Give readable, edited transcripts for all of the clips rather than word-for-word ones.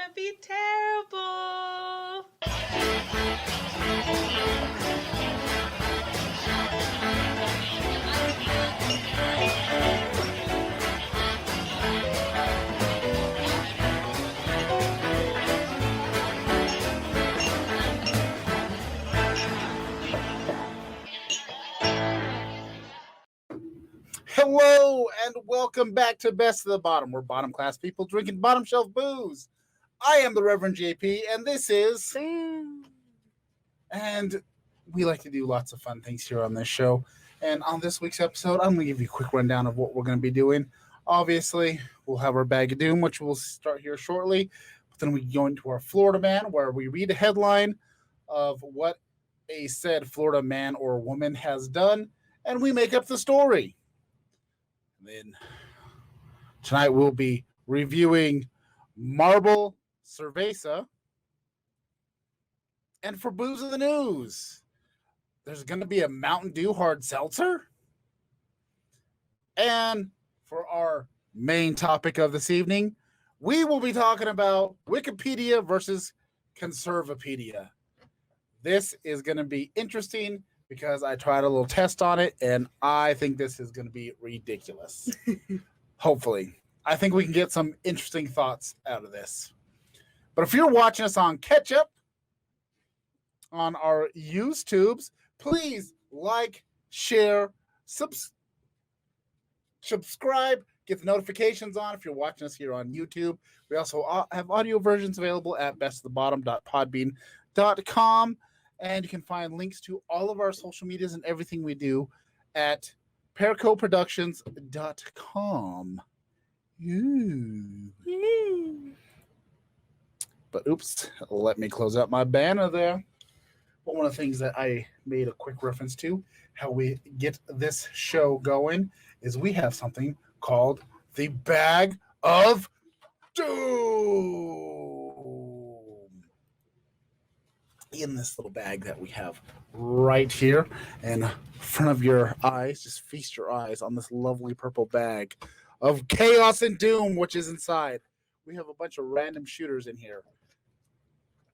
gonna be terrible. Hello and welcome back to Best of the Bottom. We're bottom class people drinking bottom shelf booze. I am the Reverend JP, and this is Sam. And we like to do lots of fun things here on this show. And on this week's episode, I'm going to give you a quick rundown of what we're going to be doing. Obviously, we'll have our Bag of Doom, which we'll start here shortly. But then we go into our Florida Man, where we read a headline of what a said Florida man or woman has done, and we make up the story. And then tonight we'll be reviewing Marble Cerveza. And for Booze of the News, there's going to be a Mountain Dew hard seltzer. And for our main topic of this evening, we will be talking about Wikipedia versus Conservapedia. This is going to be interesting because I tried a little test on it, and I think this is going to be ridiculous. Hopefully. I think we can get some interesting thoughts out of this. But if you're watching us on Ketchup, on our YouTubes, please like, share, subscribe, get the notifications on if you're watching us here on YouTube. We also have audio versions available at bestofthebottom.podbean.com. And you can find links to all of our social medias and everything we do at pericoproductions.com. But oops, let me close out my banner there. But one of the things that I made a quick reference to, how we get this show going, is we have something called the Bag of Doom. In this little bag that we have right here in front of your eyes, just feast your eyes on this lovely purple bag of chaos and doom, which is inside. We have a bunch of random shooters in here.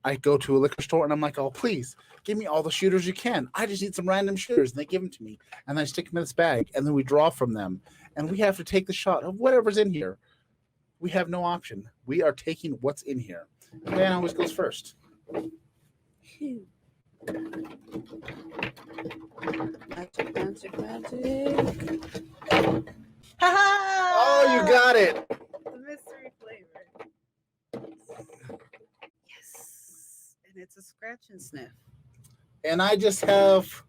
I go to a liquor store and I'm like, oh, please give me all the shooters you can. I just need some random shooters. And they give them to me. And I stick them in this bag. And then we draw from them. And we have to take the shot of whatever's in here. We have no option. We are taking what's in here. Dan always goes first. Magic. Ha! Oh, you got it. The mystery flavor. Yes. And it's a scratch and sniff. And I just have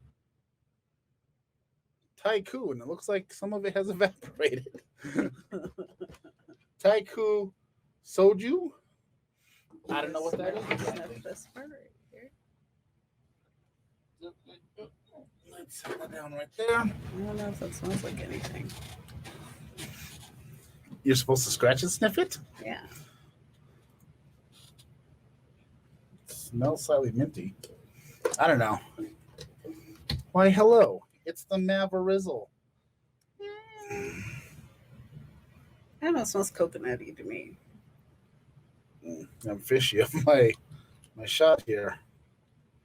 Taiku, and it looks like some of it has evaporated. Taiku Soju? I don't know what that is. Sniff this part right here. Let's set that down right there. I don't know if that smells like anything. You're supposed to scratch and sniff it? Yeah. It smells slightly minty. I don't know. Why, hello. It's the Maverizzle. I don't know, it smells coconutty to me. I'm fishy of my shot here.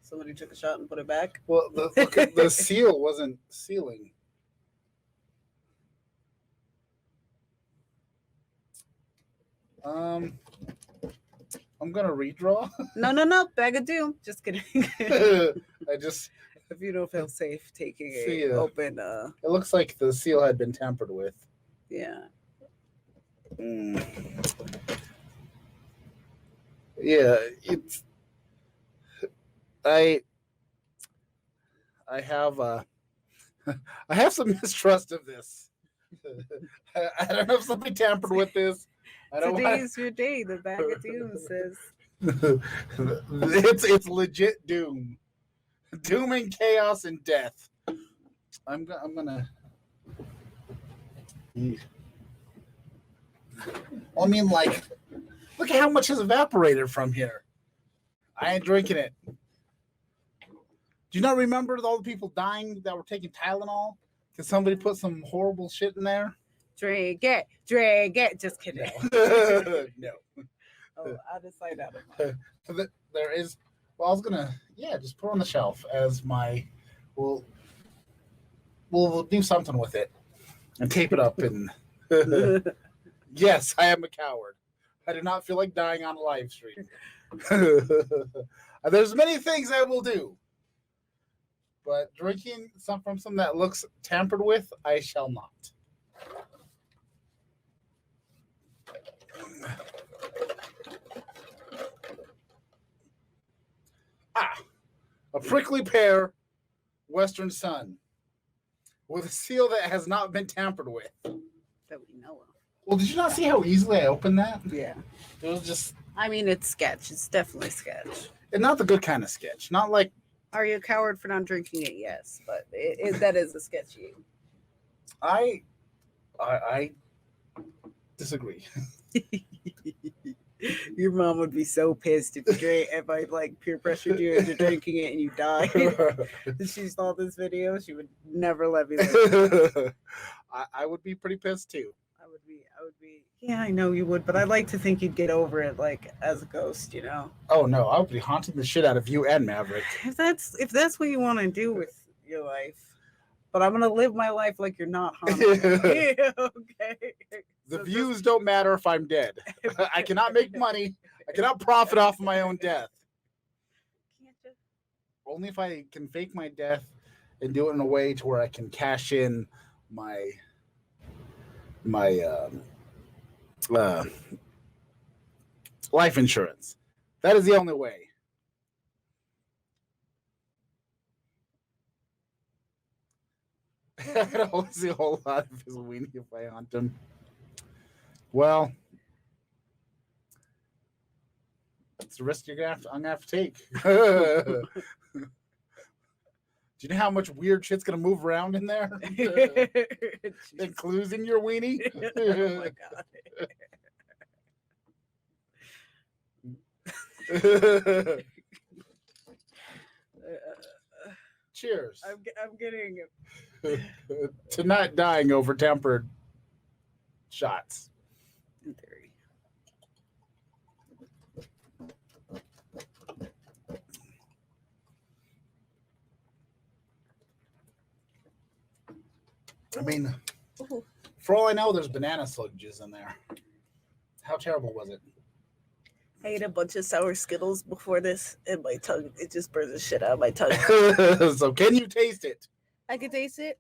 Somebody took a shot and put it back. Well, the seal wasn't sealing. I'm gonna redraw. No. Bag of Doom. Just kidding. If you don't feel safe taking See, open. it looks like the seal had been tampered with. Yeah. Yeah, it's. I have I have some mistrust of this. I don't know if somebody tampered with this. Today's your day. The Bag of Doom says. It's legit doom, doom and chaos and death. I'm gonna. I mean, like, look at how much has evaporated from here. I ain't drinking it. Do you not remember all the people dying that were taking Tylenol because somebody put some horrible shit in there? Drink it. Just kidding. No. Oh, out of sight, out of mind. There is. Well, I was gonna, just put it on the shelf as my. We'll do something with it and tape it up and. Yes, I am a coward. I do not feel like dying on a live stream. There's many things I will do, but drinking something that looks tampered with, I shall not. A prickly pear, Western Sun, with a seal that has not been tampered with. That we know of. Well, did you not see how easily I opened that? Yeah. It was just. I mean, it's sketch. It's definitely sketch. And not the good kind of sketch. Not like. Are you a coward for not drinking it? Yes, but that is a sketchy. I disagree. Your mom would be so pissed if I like peer pressured you into drinking it and you died. If she saw this video, she would never let me live. I would be pretty pissed too. I would be. Yeah, I know you would, but I'd like to think you'd get over it, like as a ghost, you know. Oh no, I would be haunting the shit out of you and Maverick. If that's what you want to do with your life, but I'm gonna live my life like you're not haunting me. Okay. The views don't matter if I'm dead. I cannot make money. I cannot profit off of my own death. Can't you? Only if I can fake my death and do it in a way to where I can cash in my life insurance. That is the only way. I don't see a whole lot of his weenie if I hunt him. Well, it's the risk I'm gonna have to take. Do you know how much weird shit's gonna move around in there? Including your weenie? Oh my god. Cheers. I'm getting to not dying over tempered shots. in theory. I mean, for all I know, there's banana sludges in there. How terrible was it? I ate a bunch of sour Skittles before this, and my tongue, it just burns the shit out of my tongue. So can you taste it? I can taste it.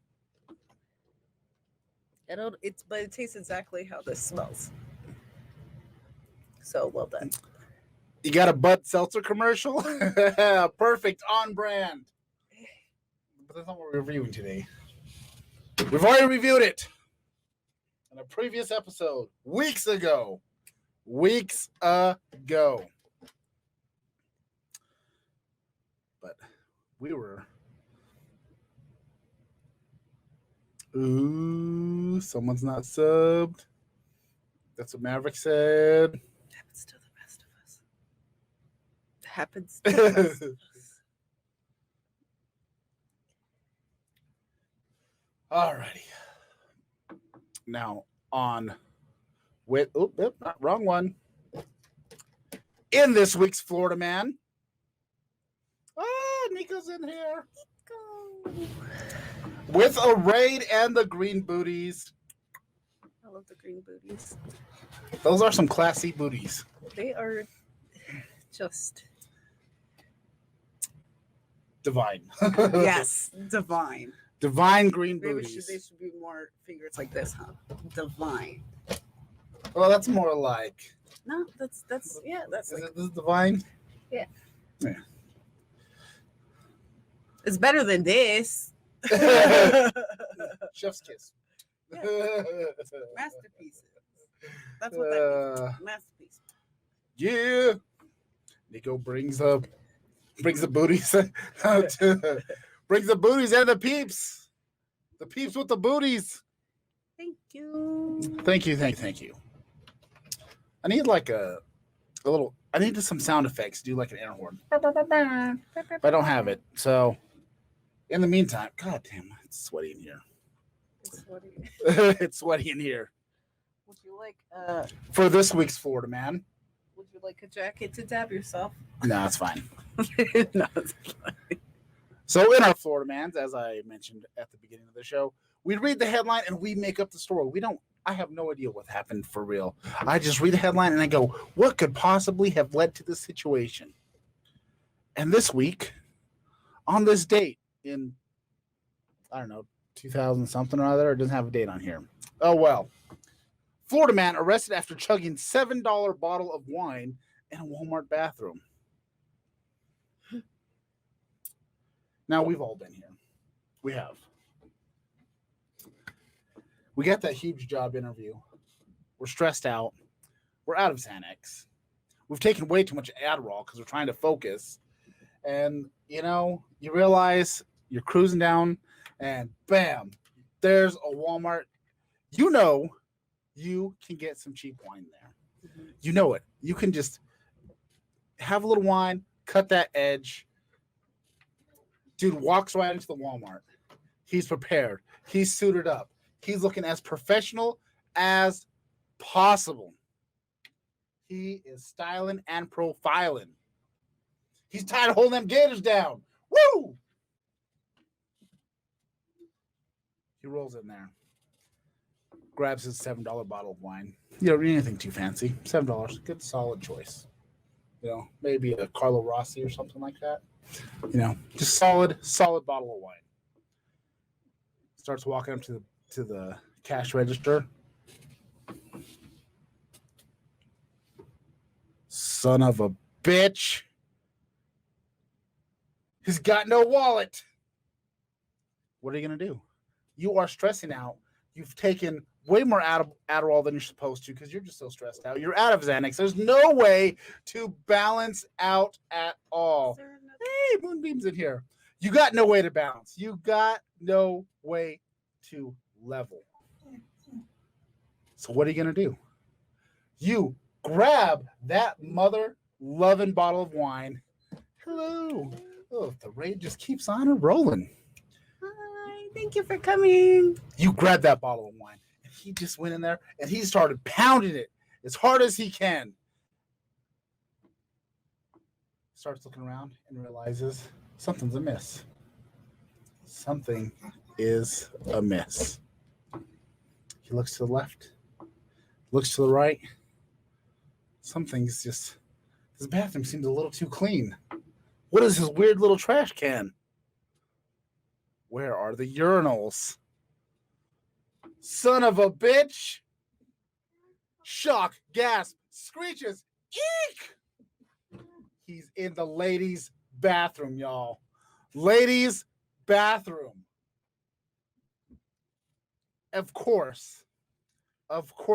But it tastes exactly how this smells. So well done. You got a Bud Seltzer commercial? Perfect, on brand. But that's not what we're reviewing today. We've already reviewed it in a previous episode, weeks ago. But we were. Ooh, someone's not subbed. That's what Maverick said. Happens to the best of us. Happens to the best of us. Alrighty. Now on with wrong one. In this week's Florida Man. Nico's in here. Nico. With a raid and the green booties. I love the green booties. Those are some classy booties. They are just divine. yes, divine. Divine green Maybe booties. they should be more fingers like this, huh? Divine. Well, that's more like. No, that's yeah, that's Is like, this divine? Yeah. Yeah. It's better than this. Chef's kiss. Yeah. Masterpieces. That's what that means. Masterpiece. Yeah. Nico brings the booties brings the booties and the peeps. The peeps with the booties. Thank you. Thank you. I need like a little. I need some sound effects. Do like an air horn. But I don't have it. So, in the meantime, God damn, it's sweaty in here. It's sweaty. It's sweaty in here. Would you like For this week's Florida Man? Would you you like a jacket to dab yourself? No, it's fine. No, it's fine. So in our Florida Mans, as I mentioned at the beginning of the show, we read the headline and we make up the story. I have no idea what happened for real. I just read the headline and I go, what could possibly have led to this situation? And this week, on this date in, I don't know, 2000 something or other, it doesn't have a date on here. Oh, well. Florida man arrested after chugging $7 bottle of wine in a Walmart bathroom. Now, we've all been here. We have. We got that huge job interview. We're stressed out. We're out of Xanax. We've taken way too much Adderall because we're trying to focus. And, you realize you're cruising down and bam, there's a Walmart. You can get some cheap wine there. Mm-hmm. You know it. You can just have a little wine, cut that edge. Dude walks right into the Walmart. He's prepared. He's suited up. He's looking as professional as possible. He is styling and profiling. He's tired of holding them gators down. Woo! He rolls in there. Grabs his $7 bottle of wine. You don't need anything too fancy. $7. Good, solid choice. Maybe a Carlo Rossi or something like that. Just solid bottle of wine. Starts walking up to the cash register. Son of a bitch. He's got no wallet. What are you going to do? You are stressing out. You've taken way more Adderall than you're supposed to because you're just so stressed out. You're out of Xanax. There's no way to balance out at all. Hey, Moonbeam's in here. You got no way to balance. You got no way to level. So what are you going to do? You grab that mother-loving bottle of wine. Hello. Oh, the rain just keeps on rolling. Hi, thank you for coming. You grab that bottle of wine. And he just went in there and he started pounding it as hard as he can. Starts looking around and realizes something's amiss. Something is amiss. He looks to the left, looks to the right. This bathroom seems a little too clean. What is this weird little trash can? Where are the urinals? Son of a bitch! Shock, gasp, screeches, eek! He's in the ladies' bathroom, y'all. Ladies' bathroom. Of course,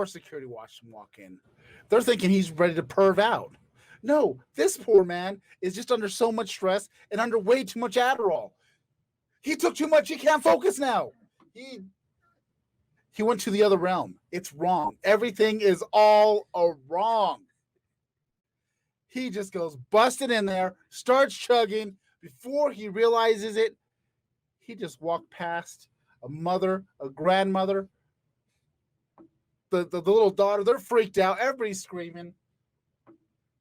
security watched him walk in. They're thinking he's ready to perv out. No, this poor man is just under so much stress and under way too much Adderall. He took too much. He can't focus now. He went to the other realm. It's wrong. Everything is all wrong. He just goes busting in there, starts chugging. Before he realizes it, he just walked past a mother, a grandmother, the little daughter. They're freaked out. Everybody's screaming.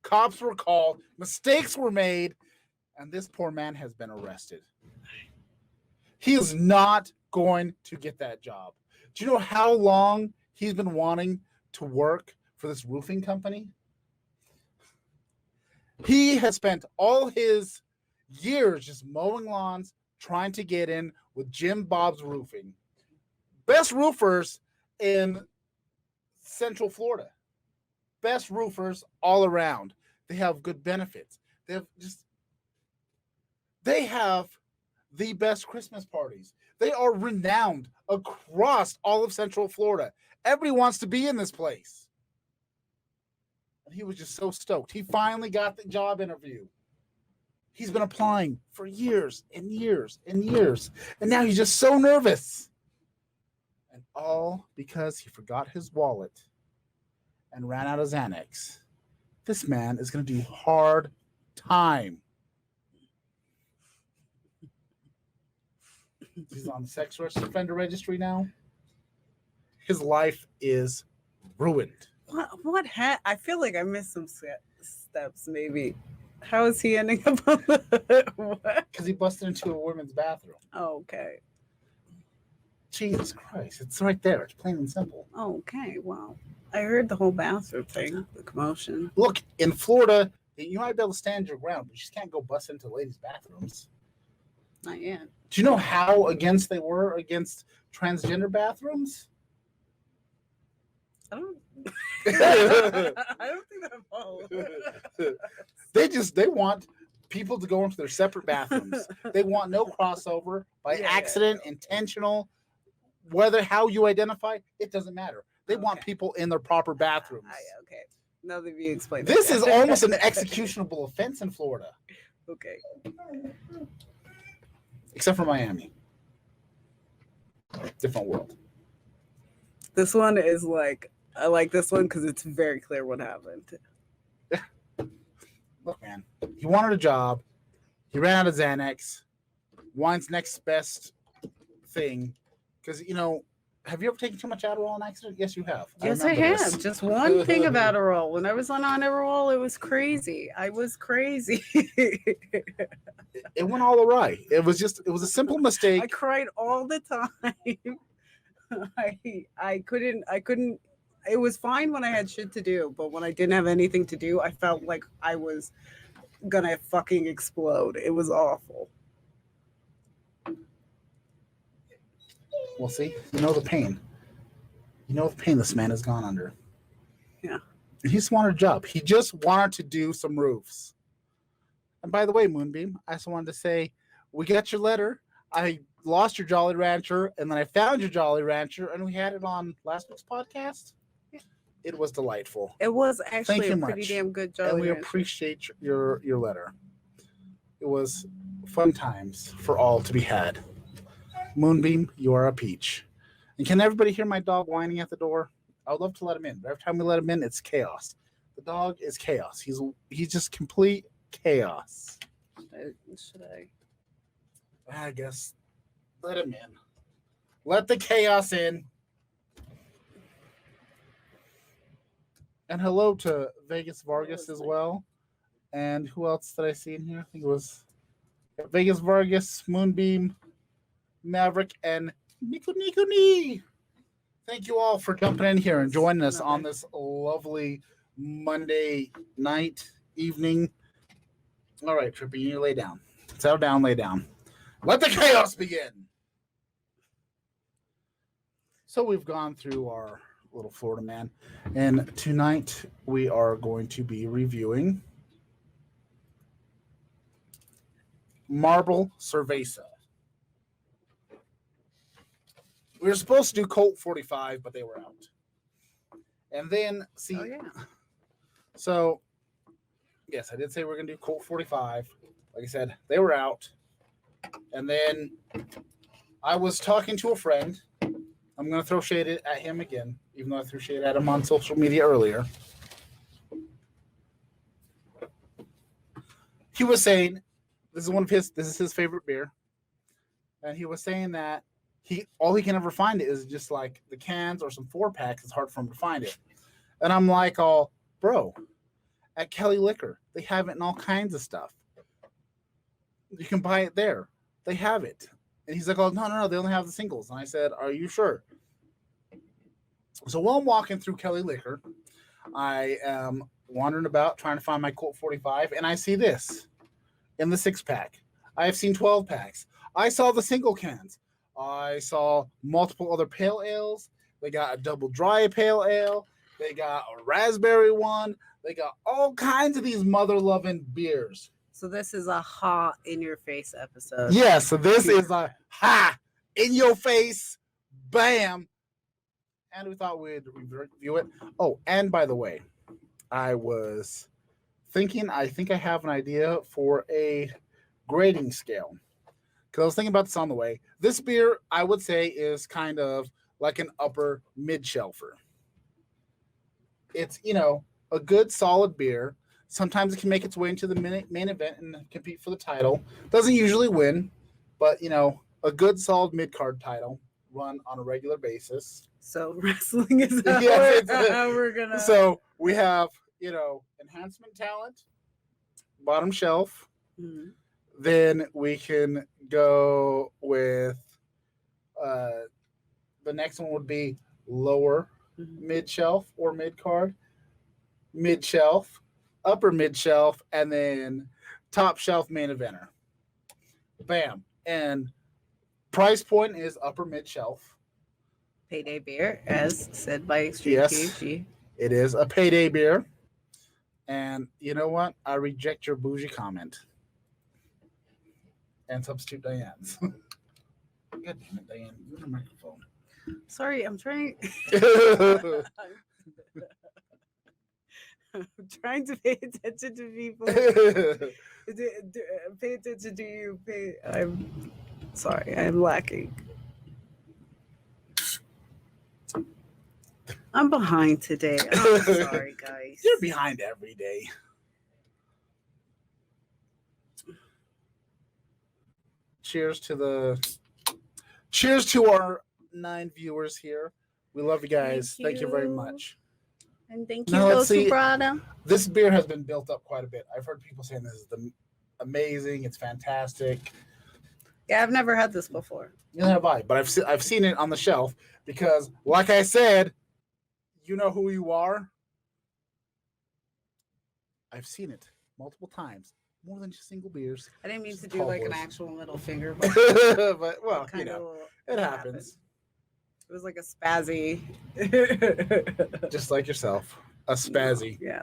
Cops were called. Mistakes were made. And this poor man has been arrested. He is not going to get that job. Do you know how long he's been wanting to work for this roofing company? He has spent all his years just mowing lawns, trying to get in with Jim Bob's Roofing. Best roofers in Central Florida. Best roofers all around. They have good benefits. They have the best Christmas parties. They are renowned across all of Central Florida. Everybody wants to be in this place. And he was just so stoked. He finally got the job interview. He's been applying for years and years and years. And now he's just so nervous. And all because he forgot his wallet and ran out of Xanax. This man is going to do hard time. He's on the sex offender registry now. His life is ruined. What I feel like I missed some steps, maybe. How is he ending up on the what? Because he busted into a women's bathroom. Oh, okay. Jesus Christ. It's right there. It's plain and simple. Oh, okay. Wow. I heard the whole bathroom thing, the commotion. Look, in Florida, you might be able to stand your ground, but you just can't go bust into ladies' bathrooms. Not yet. Do you know how against they were against transgender bathrooms? I don't. I don't think that follows. They want people to go into their separate bathrooms. They want no crossover by accident, intentional, whether how you identify, it doesn't matter. They want people in their proper bathrooms. Okay. Now that you explained this is almost an executionable offense in Florida. Okay. Except for Miami. Different world. This one is like, I like this one because it's very clear what happened. Look, man, he wanted a job. He ran out of Xanax. Wine's next best thing. Because, have you ever taken too much Adderall on accident? Yes, you have. Yes, I have. Just one thing of Adderall. When I was on Adderall, it was crazy. I was crazy. It went all awry. It was a simple mistake. I cried all the time. I couldn't. It was fine when I had shit to do, but when I didn't have anything to do, I felt like I was gonna fucking explode. It was awful. Well, see, you know the pain. You know the pain this man has gone under. Yeah. He just wanted a job. He just wanted to do some roofs. And by the way, Moonbeam, I just wanted to say, we got your letter. I lost your Jolly Rancher, and then I found your Jolly Rancher, and we had it on last week's podcast. Yeah. It was delightful. It was actually a pretty much. Damn good Jolly And we Rancher. appreciate your letter. It was fun times for all to be had. Moonbeam, you are a peach. And can everybody hear my dog whining at the door? I would love to let him in, but every time we let him in, it's chaos. The dog is chaos. He's just complete chaos. Should I? I guess let him in. Let the chaos in. And hello to Vegas Vargas as well. And who else did I see in here? I think it was Vegas Vargas, Moonbeam, Maverick, and Niku. Thank you all for jumping in here and joining us on this lovely Monday night, evening. All right, Trippy, you lay down. Settle down, lay down. Let the chaos begin. So we've gone through our little Florida man, and tonight we are going to be reviewing Marble Cerveza. We were supposed to do Colt 45, but they were out. And then, see, So, yes, I did say we're going to do Colt 45. Like I said, they were out. And then I was talking to a friend. I'm going to throw shade at him again, even though I threw shade at him on social media earlier. He was saying, this is his favorite beer. And he was saying that all he can ever find it is just like the cans or some 4-packs. It's hard for him to find it. And I'm like, bro, at Kelly Liquor, they have it in all kinds of stuff. You can buy it there. They have it. And he's like, no, they only have the singles. And I said, are you sure? So while I'm walking through Kelly Liquor, I am wandering about trying to find my Colt 45, and I see this in the 6-pack. I have seen 12-packs. I saw the single cans. I saw multiple other pale ales. They got a double dry pale ale. They got a raspberry one. They got all kinds of these mother-loving beers. So this is a hot in-your-face episode. Yeah, so this is a in-your-face, bam. And we thought we'd review it. Oh, and by the way, I was thinking, I think I have an idea for a grading scale. Because I was thinking about this on the way. This beer, I would say, is kind of like an upper mid-shelfer. It's, a good, solid beer. Sometimes it can make its way into the main event and compete for the title. Doesn't usually win, but, a good, solid mid-card title run on a regular basis. So wrestling is how we're going to... So we have, enhancement talent, bottom shelf. Mhm. Then we can go with the next one would be lower Mhm. mid shelf or mid card, mid shelf, upper mid shelf, and then top shelf main eventer. Bam. And price point is upper mid shelf. Payday beer, as said by Extreme Yes. PhD. It is a payday beer. And you know what? I reject your bougie comment. And substitute Diane's. God damn it, Diane. Use the microphone. Sorry, I'm trying. I'm trying to pay attention to people. Pay attention to you. I'm sorry. I'm lacking. I'm behind today. I'm sorry, guys. You're behind every day. Cheers to our 9 viewers here. We love you guys. Thank you very much. And thank you Now, let's those who see. brought them. This beer has been built up quite a bit. I've heard people saying this is amazing. It's fantastic. Yeah, I've never had this before. Neither have I, but I've seen it on the shelf because, like I said, you know who you are. I've seen it multiple times, more than just single beers. I didn't mean Just to do tall like an boys. actual middle finger, but But well, kind of it happens. It was like a spazzy. Just like yourself, a spazzy. Yeah,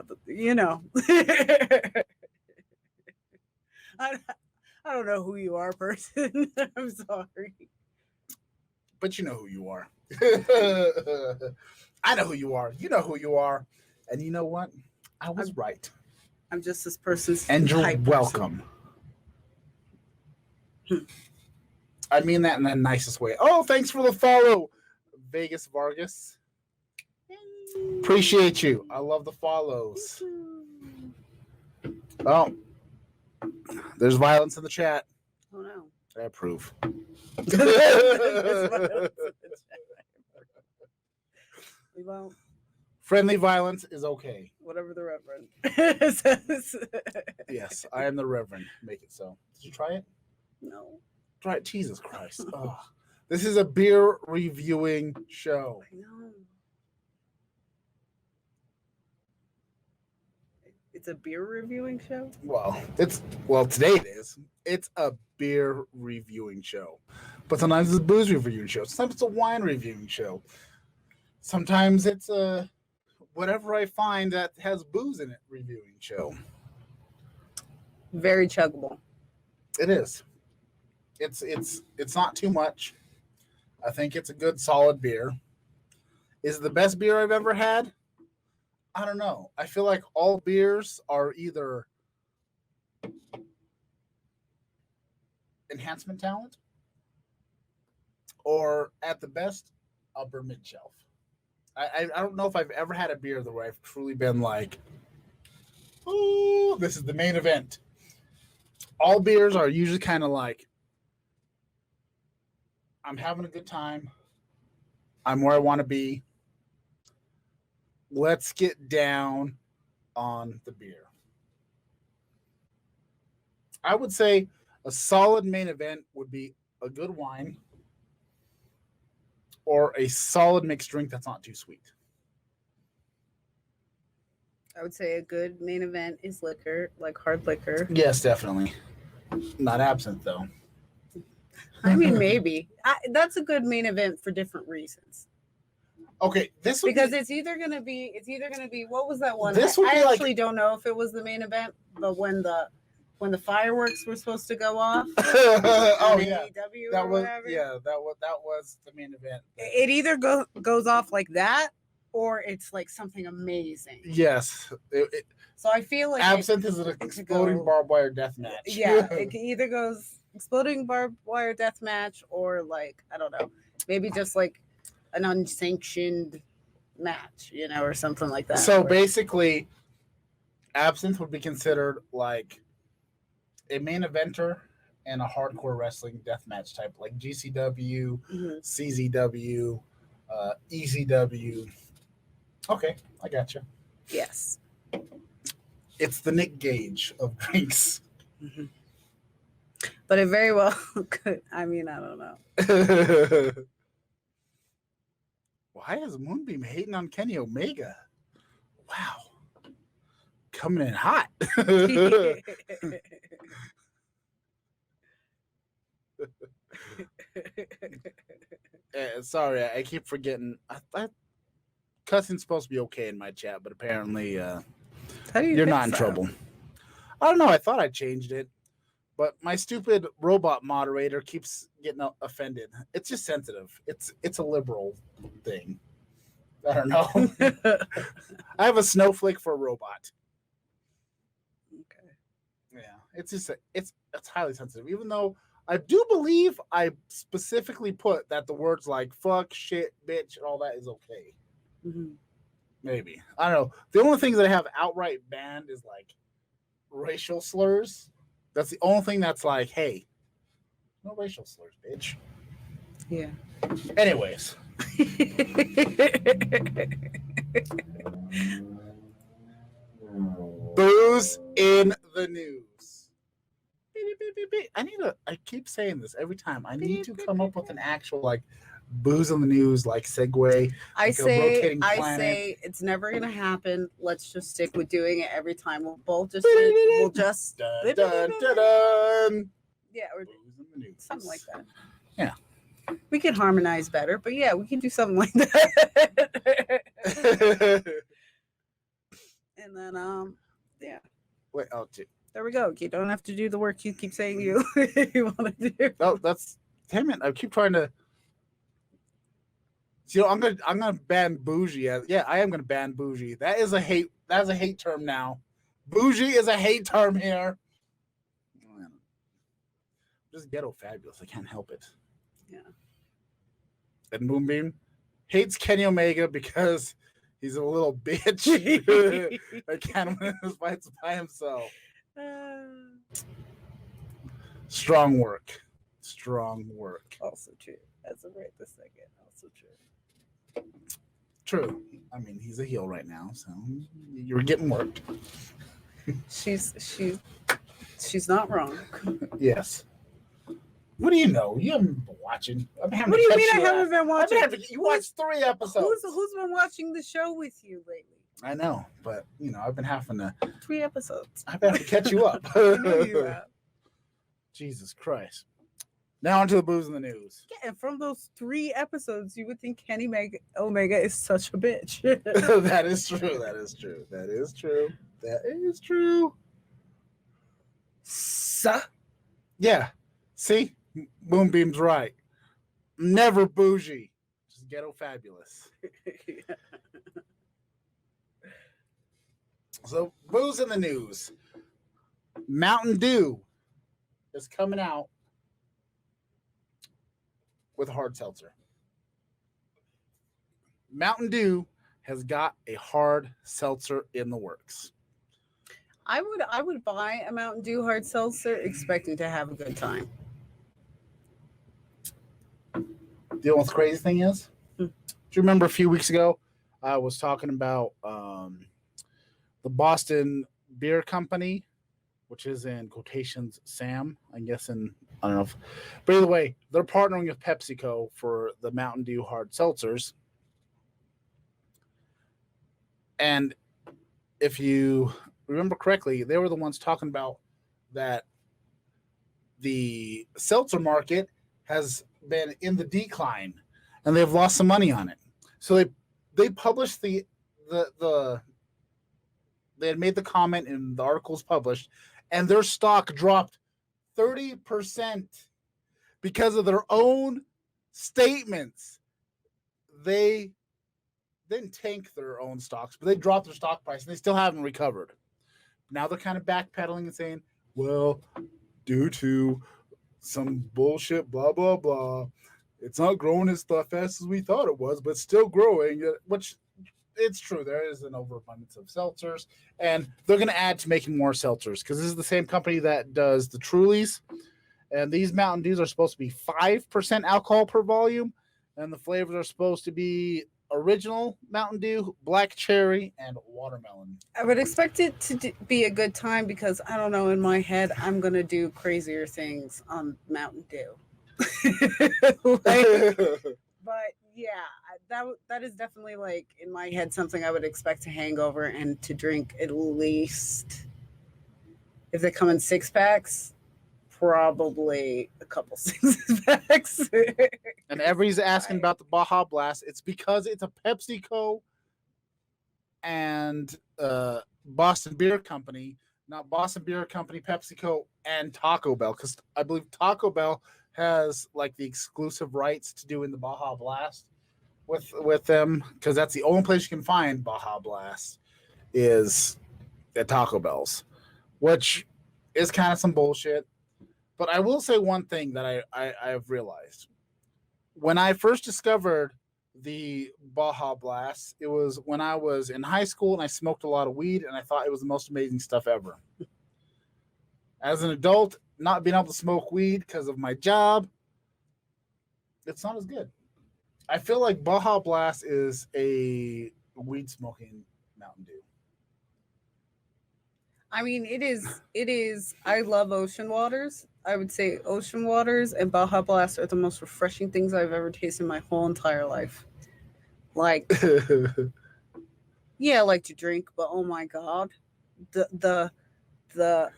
I don't know who you are, person. I'm sorry. But you know who you are. I know who you are. You know who you are. And you know what? I was right. I'm just this person's And you're type welcome. I mean that in the nicest way. Oh, thanks for the follow, Vegas Vargas. Appreciate you. I love the follows. Oh, there's violence in the chat. Oh no. I approve. Well, Friendly violence is okay. whatever the Reverend says. Yes, I am the Reverend. Make it so. Did you try it? No. Try it. Jesus Christ. Oh. This is a beer reviewing show. I know. It's a beer reviewing show? Well, today it is. It's a beer reviewing show. But sometimes it's a booze reviewing show. Sometimes it's a wine reviewing show. Sometimes it's a whatever I find that has booze in it reviewing show. Very chuggable. It is. It's not too much. I think it's a good solid beer. Is it the best beer I've ever had? I don't know. I feel like all beers are either enhancement talent or at the best upper mid shelf. I don't know if I've ever had a beer where I've truly been like, oh, this is the main event. All beers are usually kind of like, I'm having a good time. I'm where I want to be. Let's get down on the beer. I would say a solid main event would be a good wine or a solid mixed drink that's not too sweet. I would say a good main event is liquor, like hard liquor. Yes, definitely. Not absinthe, though. I mean, maybe. That's a good main event for different reasons. Okay, this would Because be, it's either gonna be what was that one? This would I be like- actually don't know if it was the main event, but when the fireworks were supposed to go off. oh on yeah, AEW that or was whatever, that was the main event. it either goes off like that or it's like something amazing. Yes, So I feel like absinthe is an could exploding go- barbed wire death match. yeah, it either goes exploding barbed wire death match or like I don't know, maybe just like an unsanctioned match, or something like that. So where- basically, absinthe would be considered like a main eventer and a hardcore wrestling death match type, like GCW, Mhm. CZW, ECW. Okay, I got you. Yes. It's the Nick Gage of drinks. Mm-hmm. But it very well could. I mean, I don't know. Why is Moonbeam hating on Kenny Omega? Wow. Coming in hot. Sorry, I keep forgetting. I cussing's supposed to be okay in my chat, but apparently you're not in trouble. I don't know. I thought I changed it, but my stupid robot moderator keeps getting offended. It's just sensitive. It's a liberal thing. I don't know. I have a snowflake for a robot. Okay. Yeah, it's just it's highly sensitive. Even though I do believe I specifically put that the words like fuck, shit, bitch, and all that is okay. Mm-hmm. Maybe. I don't know. The only things that I have outright banned is like racial slurs. That's the only thing that's like, hey, no racial slurs, bitch. Yeah. Anyways. Booze in the news. I keep saying this every time. I need to come up with an actual like booze in the news like segue. I say it's never gonna happen. Let's just stick with doing it every time. We'll just dun, dun, dun, dun. Yeah, or Booze in the news. Something like that. Yeah. We can harmonize better, but yeah, we can do something like that. And then yeah. Wait, there we go. You don't have to do the work you keep saying you want to do. No, that's damn it. I keep trying to. You know, I'm gonna ban bougie. Yeah, I am gonna ban bougie. That is a hate term now. Bougie is a hate term here. Just ghetto fabulous. I can't help it. Yeah. And Moonbeam hates Kenny Omega because he's a little bitch. I can't win his fights by himself. Strong work. Also true. As of right this second. Also true. True. I mean, he's a heel right now, so you're getting worked. She's not wrong. Yes. What do you know? You haven't been watching. What do you mean I haven't been watching? You watched 3 episodes. Who's been watching the show with you lately? I know, but I've been having to 3 episodes. I've been having to catch you up. I know you have. Jesus Christ. Now onto the booze in the news. Yeah, and from those 3 episodes, you would think Kenny Omega is such a bitch. That is true. Yeah. See? Moonbeam's right. Never bougie. Just ghetto fabulous. Yeah. So, booze in the news. Mountain Dew is coming out with a hard seltzer. Mountain Dew has got a hard seltzer in the works. I would buy a Mountain Dew hard seltzer expecting to have a good time. The only crazy thing is, do you remember a few weeks ago I was talking about the Boston Beer Company, which is in quotations Sam, I guess, I don't know. But either way, they're partnering with PepsiCo for the Mountain Dew hard seltzers. And if you remember correctly, they were the ones talking about that the seltzer market has been in the decline and they've lost some money on it. So they published they had made the comment and the articles published, and their stock dropped 30% because of their own statements. They didn't tank their own stocks, but they dropped their stock price and they still haven't recovered. Now they're kind of backpedaling and saying, well, due to some bullshit, blah, blah, blah, it's not growing as fast as we thought it was, but still growing, which it's true. There is an overabundance of seltzers, and they're going to add to making more seltzers because this is the same company that does the Trulies, and these Mountain Dews are supposed to be 5% alcohol per volume, and the flavors are supposed to be original Mountain Dew, black cherry, and watermelon. I would expect it to be a good time because I don't know. In my head, I'm gonna do crazier things on Mountain Dew. Like, but yeah, that is definitely like in my head something I would expect to hangover and to drink at least if they come in 6 packs, probably a couple 6 packs. And everybody's asking Right. about the Baja Blast. It's because it's a PepsiCo and Boston Beer Company, not Boston Beer Company, PepsiCo, and Taco Bell. Because I believe Taco Bell has like the exclusive rights to doing the Baja Blast with them. Because that's the only place you can find Baja Blast is at Taco Bell's, which is kind of some bullshit. But I will say one thing that I've realized when I first discovered the Baja Blast, it was when I was in high school and I smoked a lot of weed and I thought it was the most amazing stuff ever. As an adult, not being able to smoke weed because of my job, it's not as good. I feel like Baja Blast is a weed smoking Mountain Dew. I mean, it is. It is. I love ocean waters. I would say ocean waters and Baja Blast are the most refreshing things I've ever tasted in my whole entire life. Like, yeah, I like to drink, but oh my god, the the the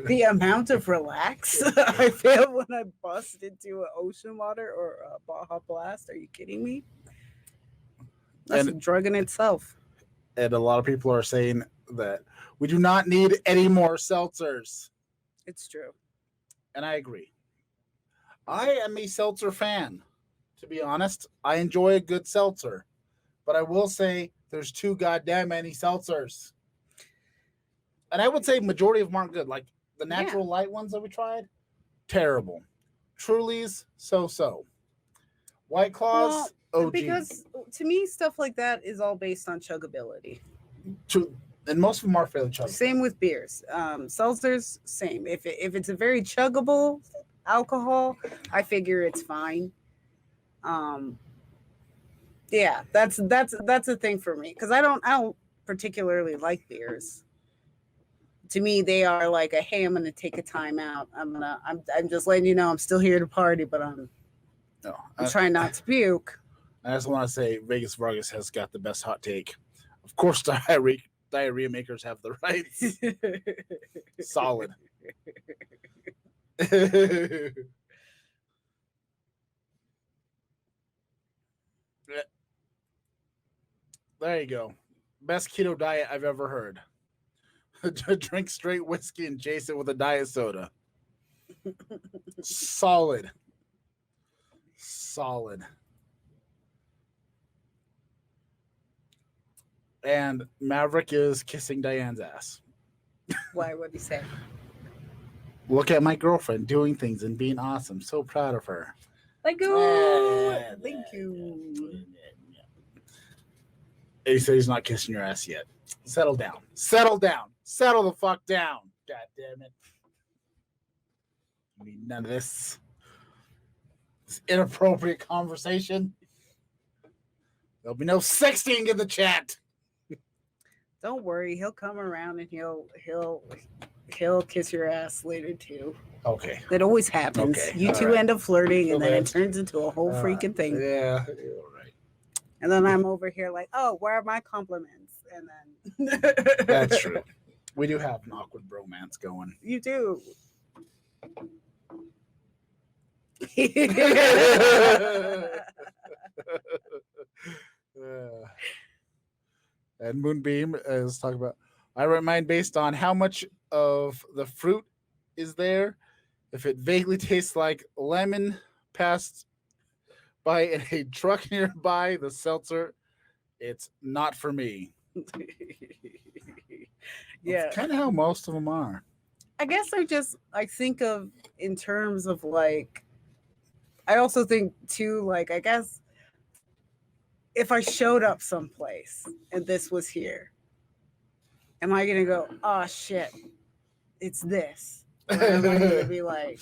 the amount of relax I feel when I bust into an ocean water or a Baja Blast. Are you kidding me? That's a and drug in itself. and a lot of people are saying that we do not need any more seltzers, It's true. and I agree. I am a seltzer fan. To be honest, I enjoy a good seltzer, but I will say there's too goddamn many seltzers, and I would say majority of them aren't good. Like the Yeah. natural light ones that we tried, terrible. Truly's, so. White Well, Claws, OG. because to me, stuff like that is all based on chuggability. And most of them are fairly chuggable. Same with beers. Seltzers, same. If it's a very chuggable alcohol, I figure it's fine. Um, yeah, that's a thing for me because I don't particularly like beers. To me, they are like a hey, I'm gonna take a time out. I'm just letting you know I'm still here to party, but No, I'm trying not to puke. I just want to say Vegas Vargas has got the best hot take. Of course, diarrhea makers have the rights. Solid. There you go. Best keto diet I've ever heard. Drink straight whiskey and chase it with a diet soda. Solid. Solid. And Maverick is kissing Diane's ass. Why? What do you say? Look at my girlfriend doing things and being awesome. So proud of her. Thank you. Thank you. He said he's not kissing your ass yet. Settle down. Settle down. Settle the fuck down. God damn it. I need none of this inappropriate conversation. There'll be no sexting in the chat. Don't worry, he'll come around and he'll kiss your ass later too. Okay. That always happens. Okay, You all two right. end up flirting, and then it Okay. turns into a whole freaking thing. Yeah, you're all right. And then I'm over here like, oh, where are my compliments? And then That's true. We do have an awkward bromance going. You do. And Moonbeam is talking about. I write mine based on how much of the fruit is there. If it vaguely tastes like lemon passed by in a truck nearby, the seltzer, it's not for me. Yeah. That's kind of how most of them are. I guess I think of in terms of like I also think too like I guess if I showed up someplace and this was here, am I gonna go, oh shit, it's this? Or am I gonna be like,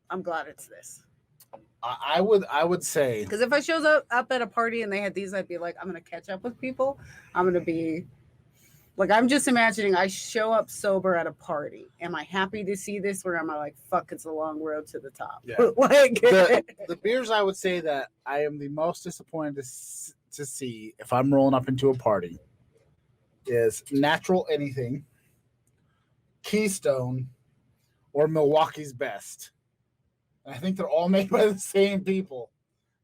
I'm glad it's this? I would say Because if I shows up at a party and they had these, I'd be like, I'm gonna catch up with people. I'm gonna be like, I'm just imagining I show up sober at a party. Am I happy to see this, or am I like, fuck, it's a long road to the top? Yeah. Like the beers I would say that I am the most disappointed to see if I'm rolling up into a party is Natural Anything, Keystone, or Milwaukee's Best. And I think they're all made by the same people.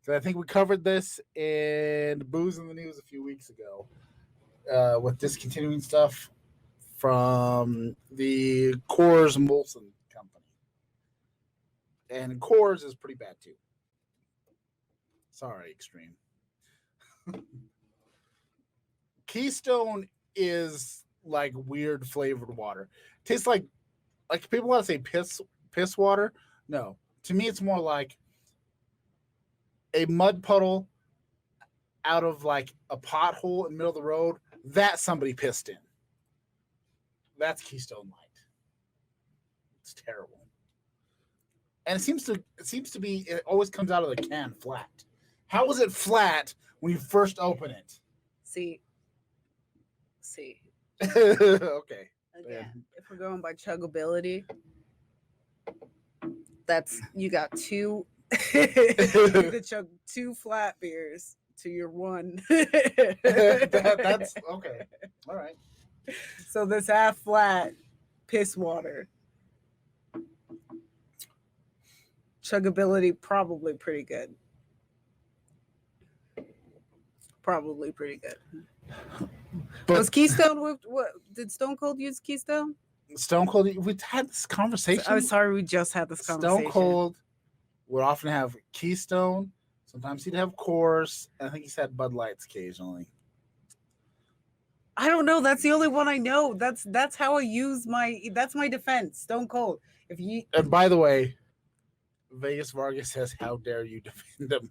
So I think we covered this in Booze in the News a few weeks ago with discontinuing stuff from the Coors Molson company. And Coors is pretty bad too. Sorry, Extreme. Keystone is like weird flavored water. Tastes like people want to say piss water. No, to me it's more like a mud puddle out of like a pothole in the middle of the road that somebody pissed in. That's Keystone Light. It's terrible. And it seems to be it always comes out of the can flat. How is it flat when you first open it? See. Okay. Again, if we're going by chuggability, that's you got two. You could chug 2 flat beers to your one. That's okay. All right. So this half flat piss water. Chuggability probably pretty good. Probably pretty good. But was Keystone what did Stone Cold use Keystone? Stone Cold, we had this conversation. I'm sorry, we just had this conversation. Stone Cold would often have Keystone. Sometimes he'd have Coors. I think he's had Bud Lights occasionally. I don't know. That's the only one I know. That's how I use that's my defense. Stone Cold. If you And by the way, Vegas Vargas says, "How dare you defend him?"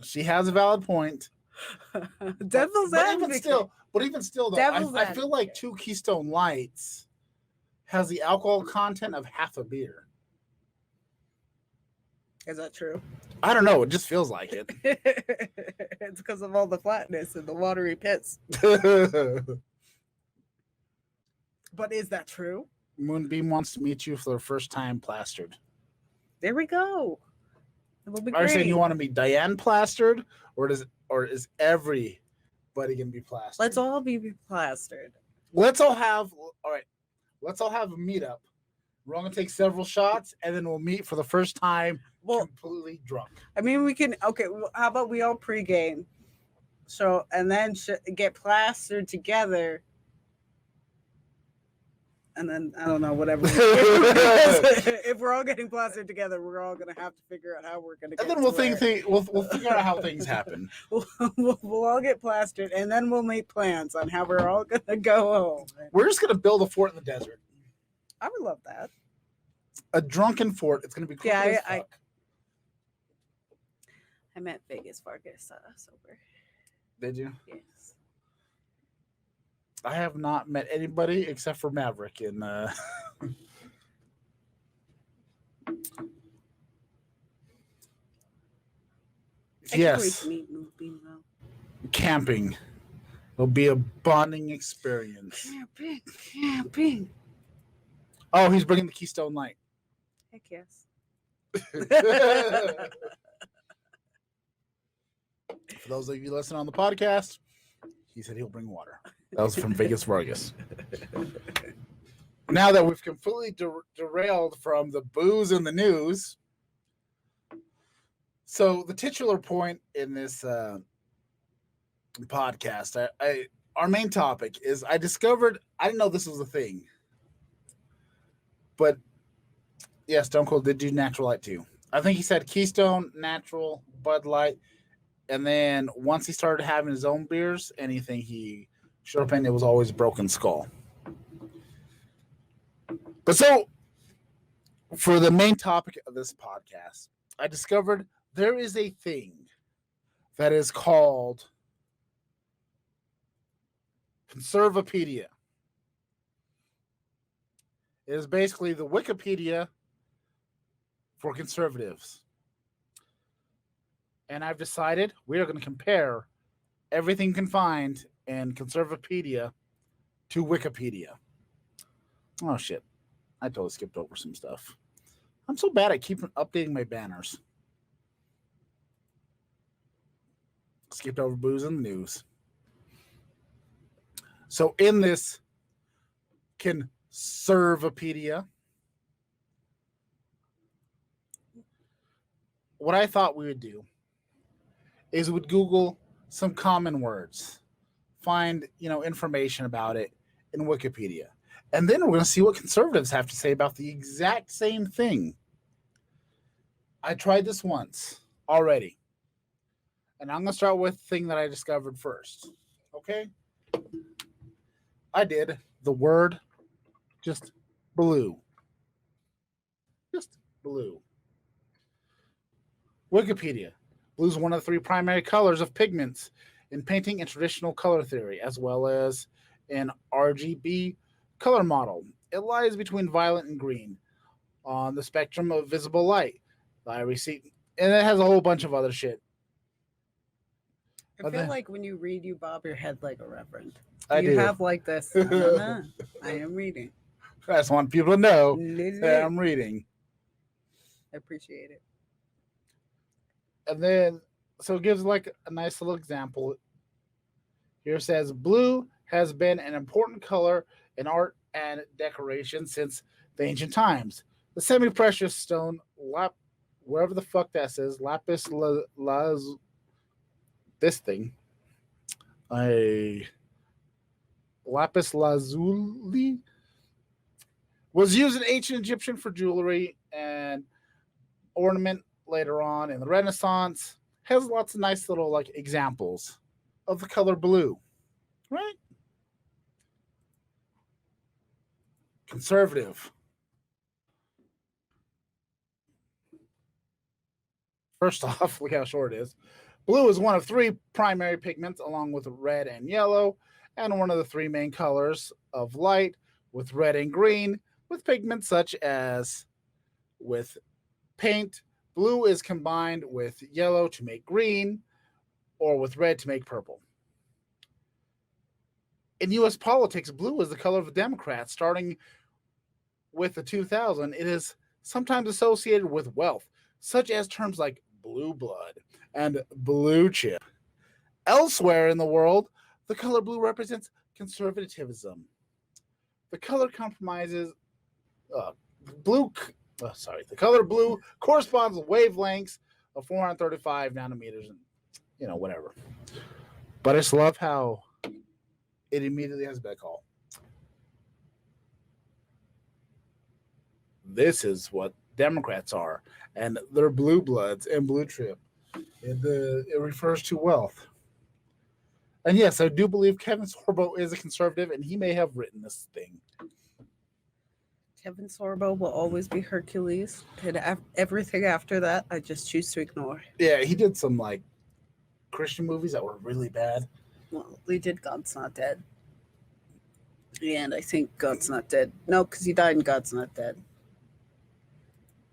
She has a valid point. Devil's advocate. But even still, though, I feel like 2 Keystone Lights has the alcohol content of half a beer. Is that true? I don't know. It just feels like it. It's because of all the flatness and the watery pits. But is that true? Moonbeam wants to meet you for the first time plastered. There we go. It'll be Are you great. saying you want to be Diane plastered, or is everybody gonna be plastered? Let's all be plastered. Let's all have a meetup. We're all gonna take several shots, and then we'll meet for the first time, completely drunk. I mean, we can. Okay, well, how about we all pregame, so and then get plastered together, and then I don't know whatever. If we're all getting plastered together, we're all gonna have to figure out how we're gonna. And then we'll we'll figure out how things happen. We'll all get plastered, and then we'll make plans on how we're all gonna go home. We're just gonna build a fort in the desert. I would love that. A drunken fort. It's gonna be cool. Yeah, I met Vegas Vargas sober. Did you? Yes. I have not met anybody except for Maverick in Yes. Camping. It'll be a bonding experience. Camping. Oh, he's bringing the Keystone Light. Heck yes. For those of you listening on the podcast, he said he'll bring water. That was from Vegas Vargas. Now that we've completely derailed from the booze in the news, so the titular point in this podcast, our main topic is I didn't know this was a thing, but yeah, Stone Cold did do Natural Light too. I think he said Keystone, Natural, Bud Light, and then once he started having his own beers, anything he showed up in, it was always Broken Skull. But so, for the main topic of this podcast, I discovered there is a thing that is called Conservapedia. It is basically the Wikipedia for conservatives. And I've decided we are going to compare everything you can find in Conservapedia to Wikipedia. Oh, shit. I totally skipped over some stuff. I'm so bad at keeping updating my banners. Skipped over booze in the news. So in this Conservapedia, what I thought we would do is we'd Google some common words, find information about it in Wikipedia, and then we're going to see what conservatives have to say about the exact same thing. I tried this once already, and I'm going to start with the thing that I discovered first. Okay? I did the word just blue. Just blue. Wikipedia. Blue is one of the three primary colors of pigments in painting and traditional color theory, as well as an RGB color model. It lies between violet and green on the spectrum of visible light. And it has a whole bunch of other shit. I feel like when you read, you bob your head like a reverend. I do. You have like this. I am reading. I just want people to know that I'm reading. I appreciate it. And then, so it gives like a nice little example. Here it says, blue has been an important color in art and decoration since the ancient times. The semi-precious stone, wherever the fuck that says, lapis lazuli, was used in ancient Egyptian for jewelry and ornament later on in the Renaissance. Has lots of nice little like examples of the color blue, right? Conservative. First off, look how short it is. Blue is one of three primary pigments, along with red and yellow, and one of the three main colors of light, with red and green, with pigments such as with paint. Blue is combined with yellow to make green, or with red to make purple. In U.S. politics, blue is the color of the Democrats. Starting with the 2000, it is sometimes associated with wealth, such as terms like blue blood and blue chip. Elsewhere in the world, the color blue represents conservatism. The color compromises the color blue corresponds with wavelengths of 435 nanometers and whatever. But I just love how it immediately has back call. This is what Democrats are, and they're blue bloods and blue chip. It refers to wealth. And yes, I do believe Kevin Sorbo is a conservative, and he may have written this thing. Kevin Sorbo will always be Hercules, and everything after that, I just choose to ignore. Yeah, he did some like Christian movies that were really bad. Well, he did God's Not Dead, and I think God's Not Dead. No, because he died in God's Not Dead.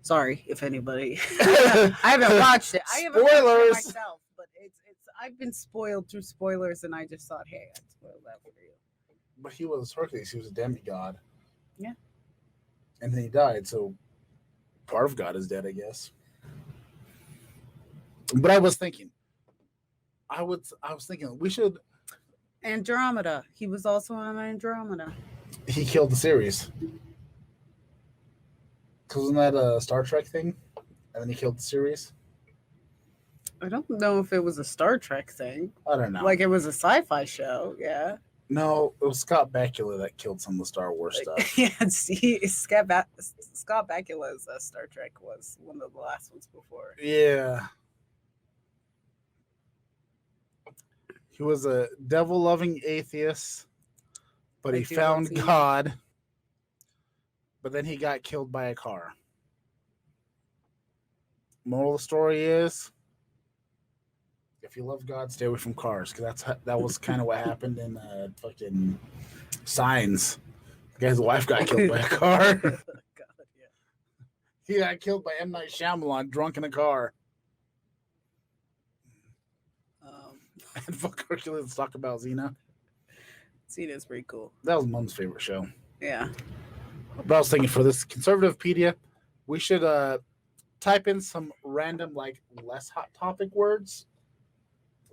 Sorry if anybody. I haven't watched it. I haven't watched it myself, but it's. I've been spoiled through spoilers, and I just thought, hey, I'd spoil that for you. But he was Hercules. He was a demigod. Yeah. And then he died, so part of God is dead, I guess. But I was thinking, we should. Andromeda. He was also on Andromeda. He killed the series. Because wasn't that a Star Trek thing? And then he killed the series? I don't know if it was a Star Trek thing. I don't know. Like it was a sci-fi show, yeah. No, it was Scott Bakula that killed some of the Star Wars stuff. Yeah, see, Scott Bakula's Star Trek was one of the last ones before. Yeah. He was a devil-loving atheist, but he found God. But then he got killed by a car. Moral of the story is, if you love God, stay away from cars, because that was kind of what happened in fucking Signs. The guy's wife got killed by a car. God, yeah. He got killed by M. Night Shyamalan drunk in a car. And fuck Hercules, let's talk about Xena. Xena's pretty cool. That was Mom's favorite show. Yeah. But I was thinking for this Conservapedia, we should type in some random, like, less hot topic words,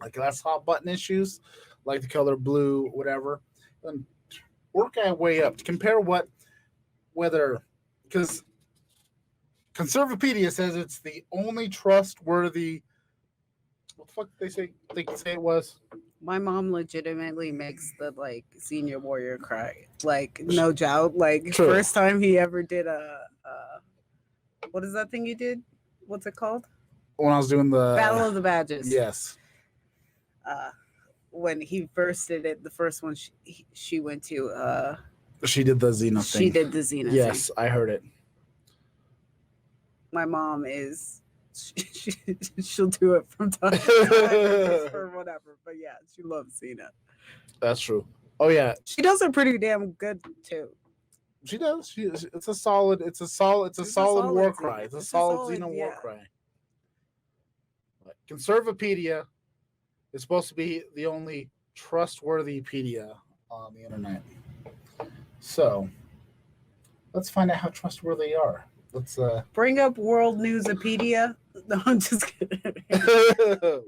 like less hot button issues, like the color blue, whatever, and work our way up to compare whether, because Conservapedia says it's the only trustworthy. What the fuck did they say? They say it was. My mom legitimately makes the like senior warrior cry. Like no doubt. Like True. first time he ever did a what is that thing you did? What's it called? When I was doing the Battle of the Badges. Yes. When he first did it, the first one she went to. She did the Xena thing. She did the Xena thing. Yes, I heard it. My mom is. She'll do it from time to time or whatever, but yeah, she loves Xena. That's true. Oh yeah, she does it pretty damn good too. She does. It's a solid war cry. It's a solid Xena war cry. But Conservapedia is supposed to be the only trustworthy pedia on the internet. So let's find out how trustworthy they are. Let's bring up World Newspedia. No, I'm just kidding.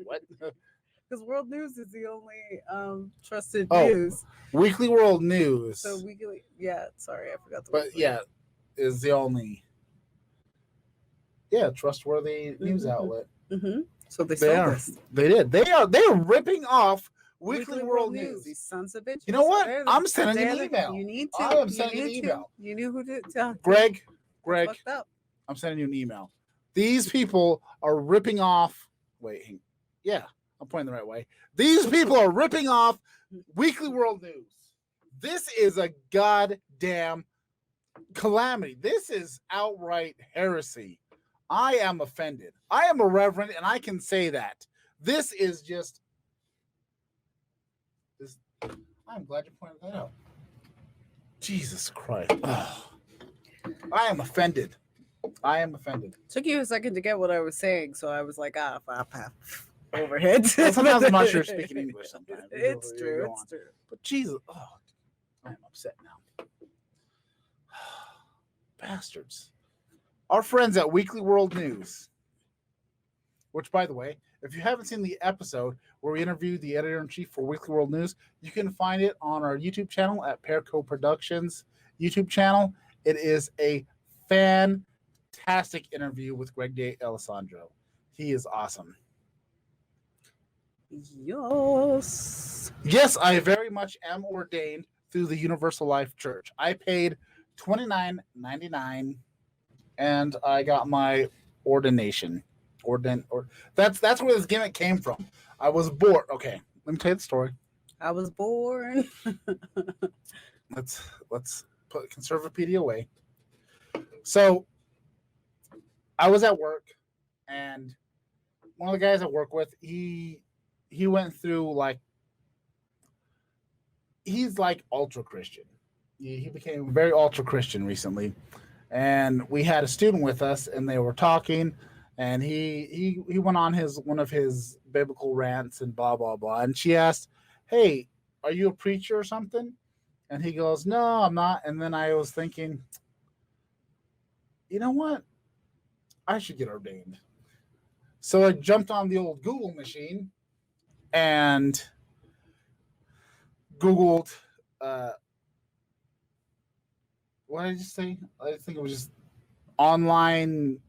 What? Because World News is the only trusted news. Weekly World News. So weekly, yeah. Sorry, I forgot the. But yeah, is the only trustworthy news outlet. Mm-hmm. So they are. This. They did. They are ripping off Weekly World News. These sons of bitches. You know what? I'm sending you an email. You need to. I am sending you an email. You knew who to tell. Greg, I'm sending you an email. These people are ripping off. Wait, yeah, I'm pointing the right way. These people are ripping off Weekly World News. This is a goddamn calamity. This is outright heresy. I am offended. I am a reverend, and I can say that. This is just. I'm glad you pointed that out. Jesus Christ. Ugh. I am offended. Took you a second to get what I was saying, so I was like, overhead. Sometimes I'm not sure speaking English sometimes. It's true. But Jesus, I am upset now. Bastards. Our friends at Weekly World News, which, by the way, if you haven't seen the episode where we interviewed the editor-in-chief for Weekly World News, you can find it on our YouTube channel at Pearco Productions YouTube channel. It is a fantastic interview with Greg De Alessandro. He is awesome. Yes, I very much am ordained through the Universal Life Church. I paid $29.99 and I got my ordination. That's where this gimmick came from. I was born. Okay, let me tell you the story. I was born. Let's put Conservapedia away. So I was at work, and one of the guys I work with, he went through he's like ultra Christian. He became very ultra Christian recently, and we had a student with us, and they were talking, and he went on one of his biblical rants and blah blah blah, and she asked, "Hey, are you a preacher or something?" And he goes, "No, I'm not." And then I was thinking, you know what? I should get ordained. So I jumped on the old Google machine and Googled, what did I just say? I think it was just online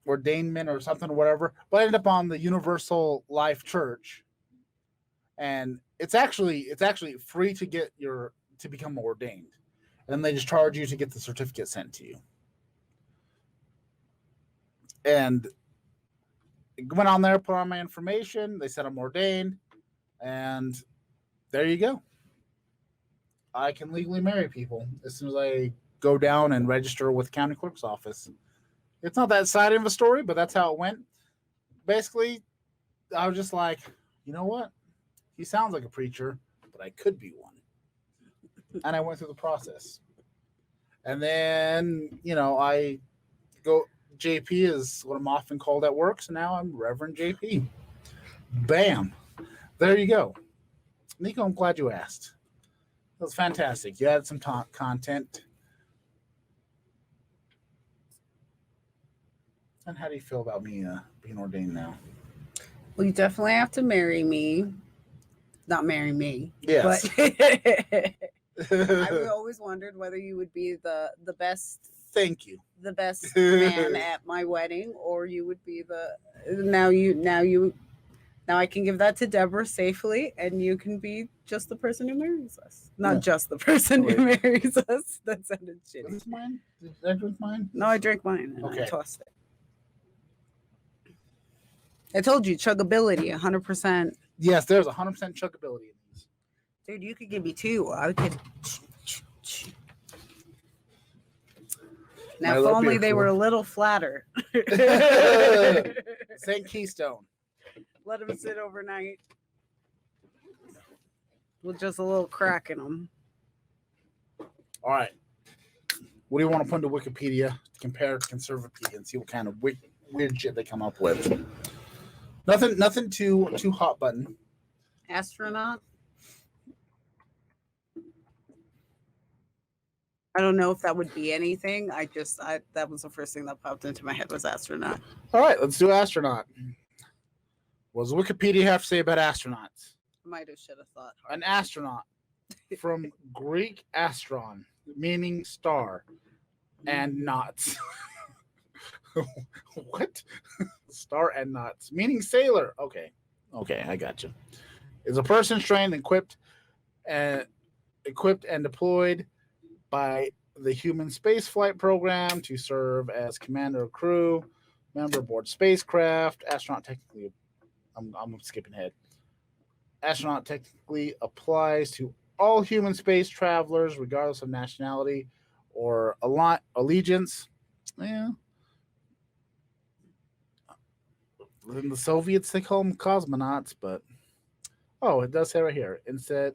ordainment or something or whatever. But I ended up on the Universal Life Church. And it's actually free to become ordained. And they just charge you to get the certificate sent to you. And went on there, put on my information. They said I'm ordained, and there you go. I can legally marry people as soon as I go down and register with the county clerk's office. It's not that exciting of a story, but that's how it went. Basically, I was just like, you know what? He sounds like a preacher, but I could be one. And I went through the process. And then, I go. JP is what I'm often called at work, so now I'm Reverend JP. Bam. There you go. Nico, I'm glad you asked. That was fantastic. You had some content. And how do you feel about me being ordained now? Well, you definitely have to marry me. Not marry me. Yes. But I've always wondered whether you would be the best Thank you. the best man at my wedding, or you would be the now I can give that to Deborah safely, and you can be just the person who marries us. Not just the person who marries us. That sounded shitty. Is this mine? Did I drink mine? No, I drank mine and Okay. I tossed it. I told you, chuggability, 100%. Yes, there's 100% chuggability in these. Dude, you could give me 2. I could. Now, if only they were a little flatter. St. Keystone. Let them sit overnight with just a little crack in them. All right. What do you want to put into Wikipedia to compare to Conservapedia and see what kind of weird shit they come up with? Nothing too hot button. Astronaut? I don't know if that would be anything. That was the first thing that popped into my head was astronaut. All right, let's do astronaut. What does Wikipedia have to say about astronauts? Should have thought. An astronaut from Greek astron, meaning star, and knots. What? Star and knots, meaning sailor. Okay, I got you. Is a person trained, equipped and deployed by the human space flight program to serve as commander or crew member aboard spacecraft. Astronaut technically, I'm skipping ahead. Astronaut technically applies to all human space travelers, regardless of nationality or allegiance. Yeah. In the Soviets, they call them cosmonauts, but it does say right here. Instead,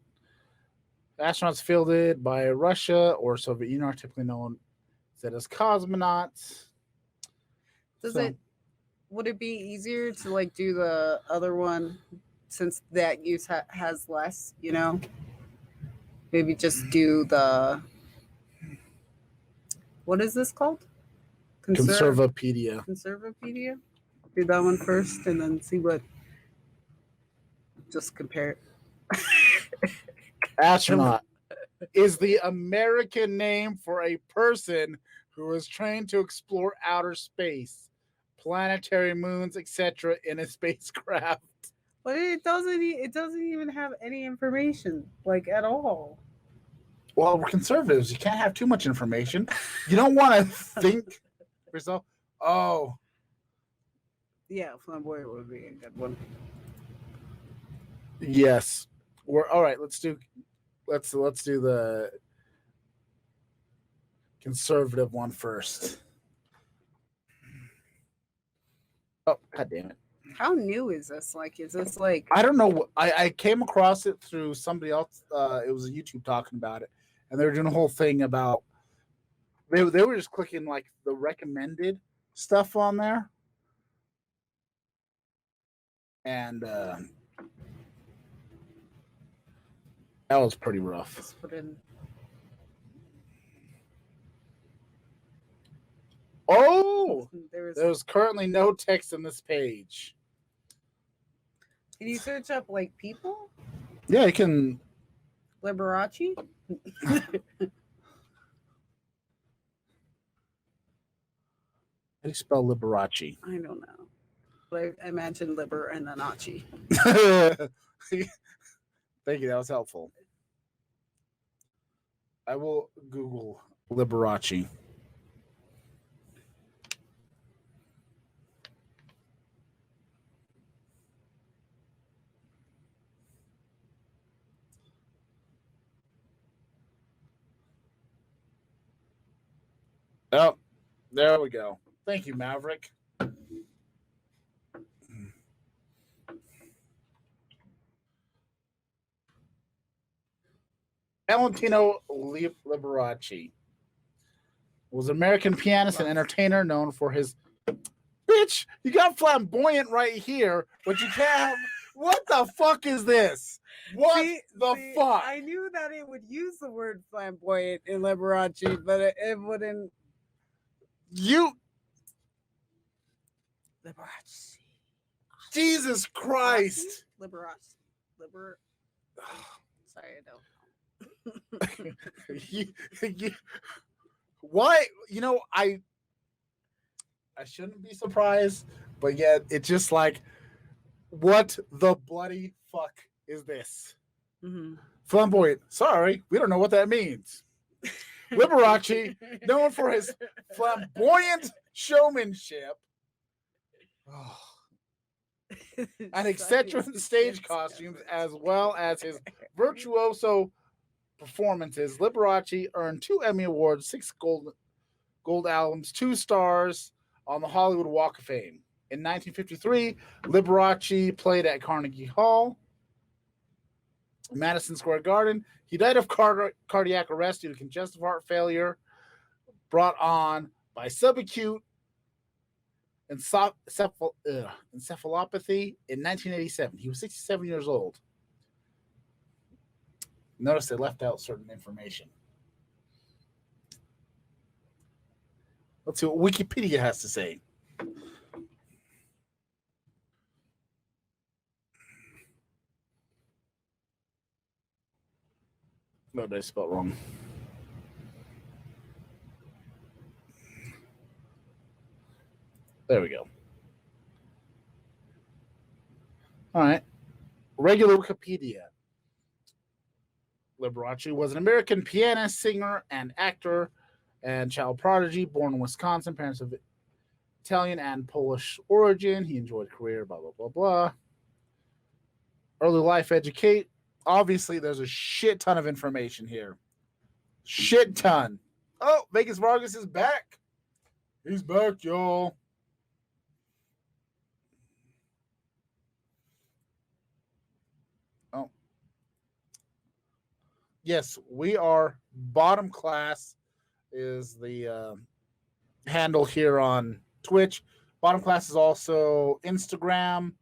astronauts fielded by Russia or Soviet Union are typically known as cosmonauts. Would it be easier to like do the other one since that use has less, Maybe just do the, what is this called? Conservapedia. Conservapedia? Do that one first and then see what, just compare it. Astronaut is the American name for a person who is trained to explore outer space, planetary moons, etc. in a spacecraft. But it doesn't even have any information, like, at all. Well, we're conservatives. You can't have too much information. You don't want to think yourself. Oh. Yeah, flamboyant would be a good one. Yes. We're all right. Let's do the conservative one first. Oh, god damn it. How new is this? Like, is this like... I don't know. I came across it through somebody else. It was a YouTube talking about it, and they were doing a whole thing about they were just clicking like the recommended stuff on there, and that was pretty rough. Let's put in... Oh, there's currently no text on this page. Can you search up like people? Yeah, you can. Liberace? How do you spell Liberace? I don't know. But I imagine liber and then achi. Thank you. That was helpful. I will Google Liberace. Oh, there we go. Thank you, Maverick. Valentino Liberace. Was an American pianist and entertainer known for his... Bitch, you got flamboyant right here, but you can't have... What the fuck is this? What the fuck? I knew that it would use the word flamboyant in Liberace, but it wouldn't. You... Liberace. Jesus Christ. Liberace. Sorry, I don't. Why? You know, I shouldn't be surprised, but yet it's just like, what the bloody fuck is this? Mm-hmm. Flamboyant. Sorry, we don't know what that means. Liberace, known for his flamboyant showmanship and eccentric stage costumes, as well as his virtuoso performances, Liberace earned 2 Emmy Awards, 6 gold albums, 2 stars on the Hollywood Walk of Fame. In 1953, Liberace played at Carnegie Hall, Madison Square Garden. He died of cardiac arrest due to congestive heart failure brought on by subacute encephalopathy in 1987. He was 67 years old. Notice they left out certain information. Let's see what Wikipedia has to say. No, they spelled wrong. There we go. All right. Regular Wikipedia. Liberace was an American pianist, singer, and actor and child prodigy, born in Wisconsin, parents of Italian and Polish origin. He enjoyed a career, blah, blah, blah, blah. Early life educate. Obviously, there's a shit ton of information here. Shit ton. Oh, Vegas Vargas is back. He's back, y'all. Oh. Yes, we are bottom class is the handle here on Twitch. Bottom class is also Instagram,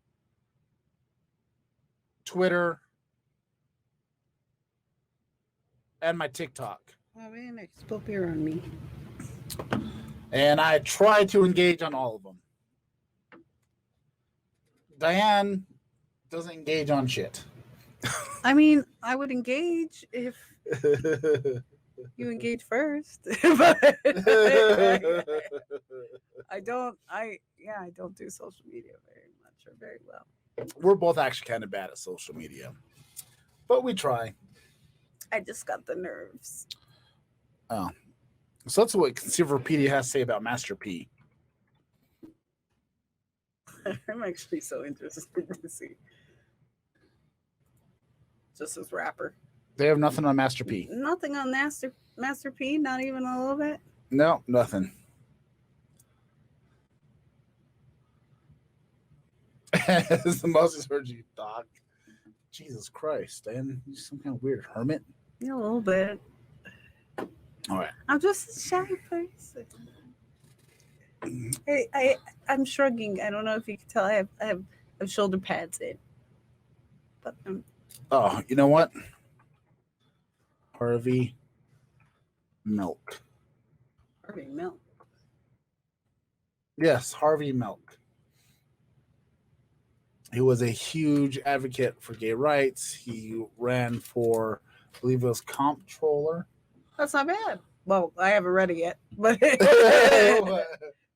Twitter, and my TikTok. Oh man, I spilled beer on me. And I try to engage on all of them. Diane doesn't engage on shit. I mean, I would engage if you engage first. But I don't do social media very much or very well. We're both actually kind of bad at social media. But we try. I just got the nerves. Oh. So that's what Conservapedia has to say about Master P. I'm actually so interested to see. Just his rapper. They have nothing on Master P. Nothing on Master P, not even a little bit. No, nothing. It's the most heard you talk. Jesus Christ, Dan. You're some kind of weird hermit. Yeah, a little bit. All right. I'm just a shy person. I'm shrugging. I don't know if you can tell. I have shoulder pads in. But oh, you know what? Harvey Milk. Harvey Milk. Yes, Harvey Milk. He was a huge advocate for gay rights. He ran for, I believe it was comptroller. That's not bad. Well, I haven't read it yet, but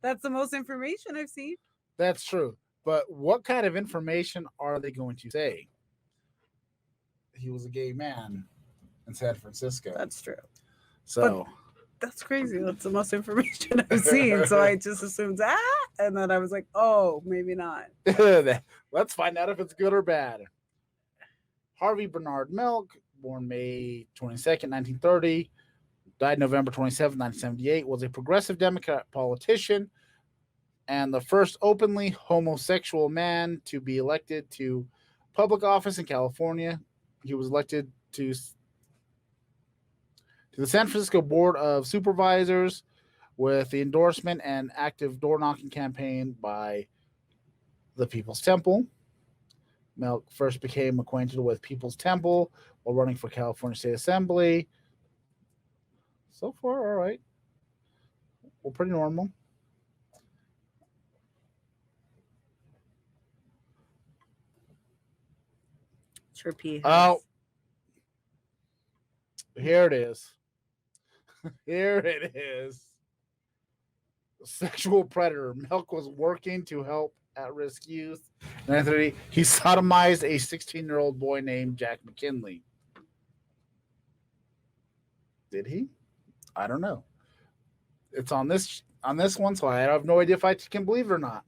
that's the most information I've seen. That's true. But what kind of information are they going to say? He was a gay man in San Francisco. That's true. So but that's crazy. That's the most information I've seen. So I just assumed and then I was like, oh, maybe not. Let's find out if it's good or bad. Harvey Bernard Milk, born May 22nd, 1930, died November 27, 1978, was a progressive Democrat politician and the first openly homosexual man to be elected to public office in California. He was elected to the San Francisco Board of Supervisors with the endorsement and active door knocking campaign by the People's Temple. Milk first became acquainted with People's Temple while running for California State Assembly. So far, all right. Well, pretty normal. Trippy. Oh, here it is. Here it is. Sexual predator. Milk was working to help at-risk youth. And he sodomized a 16-year-old boy named Jack McKinley. Did he? I don't know. It's on this one, so I have no idea if I can believe it or not.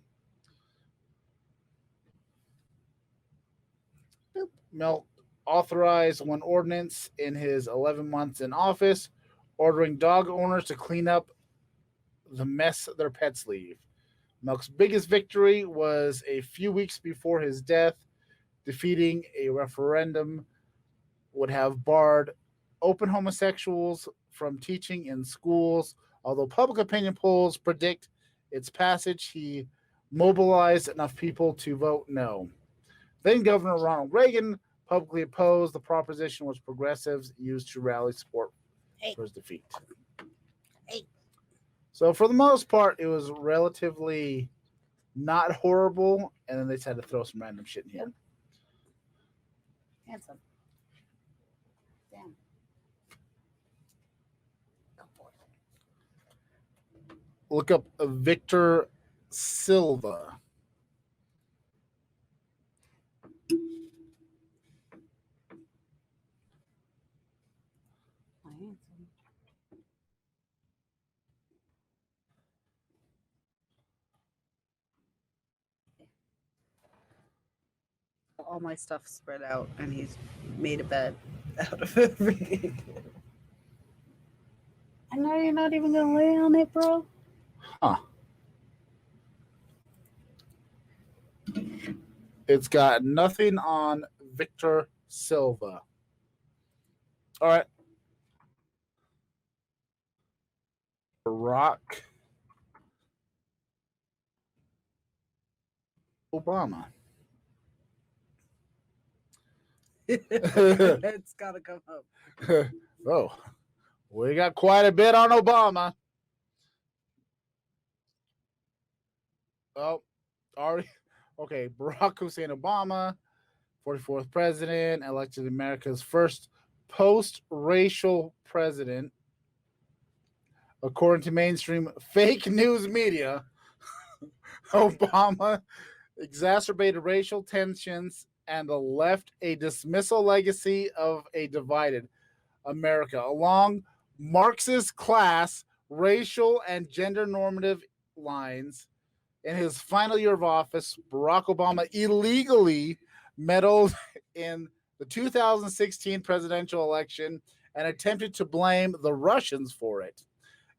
Milk authorized one ordinance in his 11 months in office, ordering dog owners to clean up the mess their pets leave. Milk's biggest victory was a few weeks before his death, defeating a referendum would have barred open homosexuals from teaching in schools. Although public opinion polls predict its passage, he mobilized enough people to vote no. Then Governor Ronald Reagan publicly opposed the proposition, which progressives used to rally support for his defeat. So for the most part, it was relatively not horrible, and then they just had to throw some random shit in here. Handsome. Damn. Go for it. Look up Victor Silva. All my stuff spread out, and he's made a bed out of everything. I know you're not even gonna lay on it, bro. Huh. It's got nothing on Victor Silva. All right. Barack Obama. It's gotta come up. Oh, we got quite a bit on Obama. Oh, already. Okay, Barack Hussein Obama, 44th president, elected America's first post-racial president. According to mainstream fake news media, Obama exacerbated racial tensions and left a dismissal legacy of a divided America along Marxist class, racial, and gender normative lines. In his final year of office, Barack Obama illegally meddled in the 2016 presidential election and attempted to blame the Russians for it.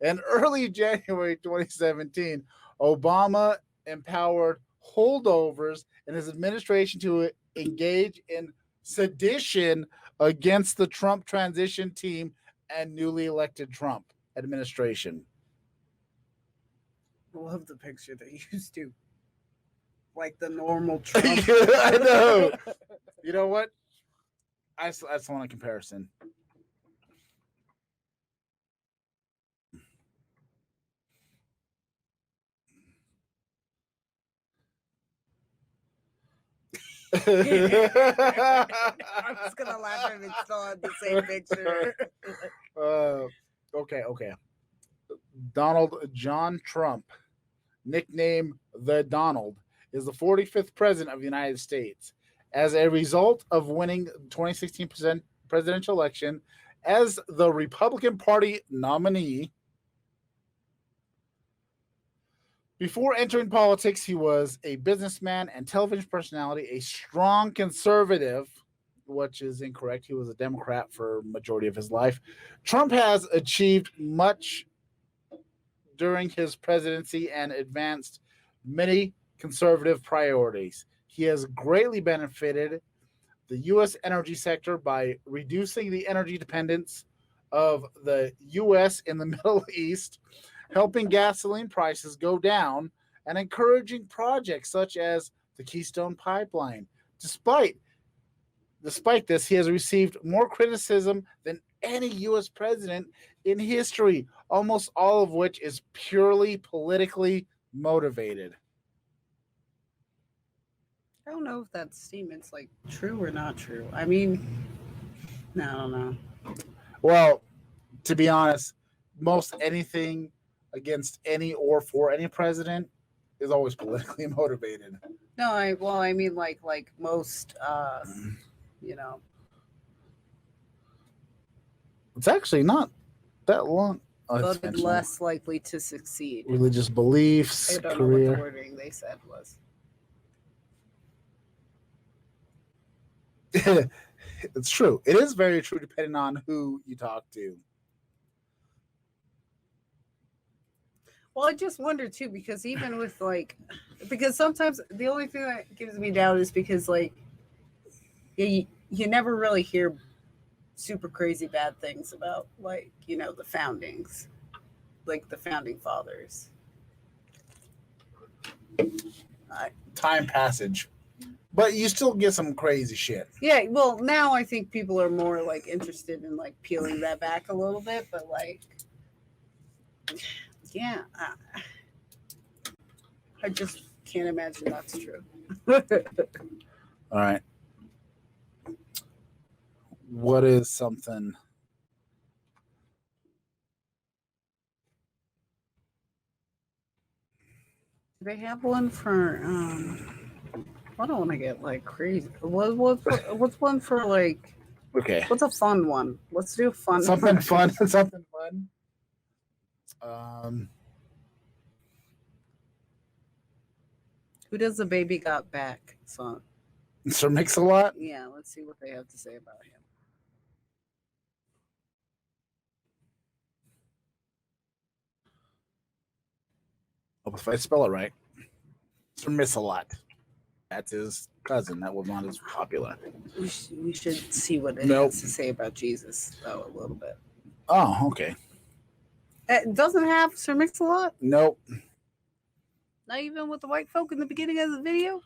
In early January 2017, Obama empowered holdovers in his administration to engage in sedition against the Trump transition team and newly elected Trump administration. I love the picture they used to. Like the normal Trump. Yeah, I know. You know what? I just want a comparison. I'm just gonna laugh if it's still on the same picture. Okay. Donald John Trump, nicknamed the Donald, is the 45th president of the United States. As a result of winning the 2016 presidential election as the Republican Party nominee, before entering politics, he was a businessman and television personality, a strong conservative, which is incorrect. He was a Democrat for a majority of his life. Trump has achieved much during his presidency and advanced many conservative priorities. He has greatly benefited the U.S. energy sector by reducing the energy dependence of the U.S. in the Middle East helping gasoline prices go down and encouraging projects such as the Keystone Pipeline. Despite this, he has received more criticism than any U.S. president in history, almost all of which is purely politically motivated. I don't know if that statement's like true or not true. I mean, no, I don't know. Well, to be honest, most anything against any or for any president is always politically motivated. No, I mean like most you know. It's actually not that long. Oh, it's Voted less likely to succeed. Religious beliefs, I don't know what the career. wording they said was. It's true. It is very true depending on who you talk to. Well, I just wonder too, because even with because sometimes the only thing that gives me doubt is because you never really hear super crazy bad things about the foundings, like the founding fathers. Time passage. But you still get some crazy shit. Yeah, well, now I think people are more interested in peeling that back a little bit, but yeah, I just can't imagine that's true. All right. What is something? Do they have one for? I don't want to get crazy. What's one for Okay. What's a fun one? Let's do a fun. Something fun. Something fun. Who does the Baby Got Back song? Sir Mix-a-Lot. Yeah, let's see what they have to say about him. Oh, if I spell it right, Sir Mix-a-Lot. That's his cousin. That was not as popular. We should see what it has to say about Jesus, though, a little bit. Oh, okay. It doesn't have Sir Mix-a-Lot? Nope. Not even with the white folk in the beginning of the video?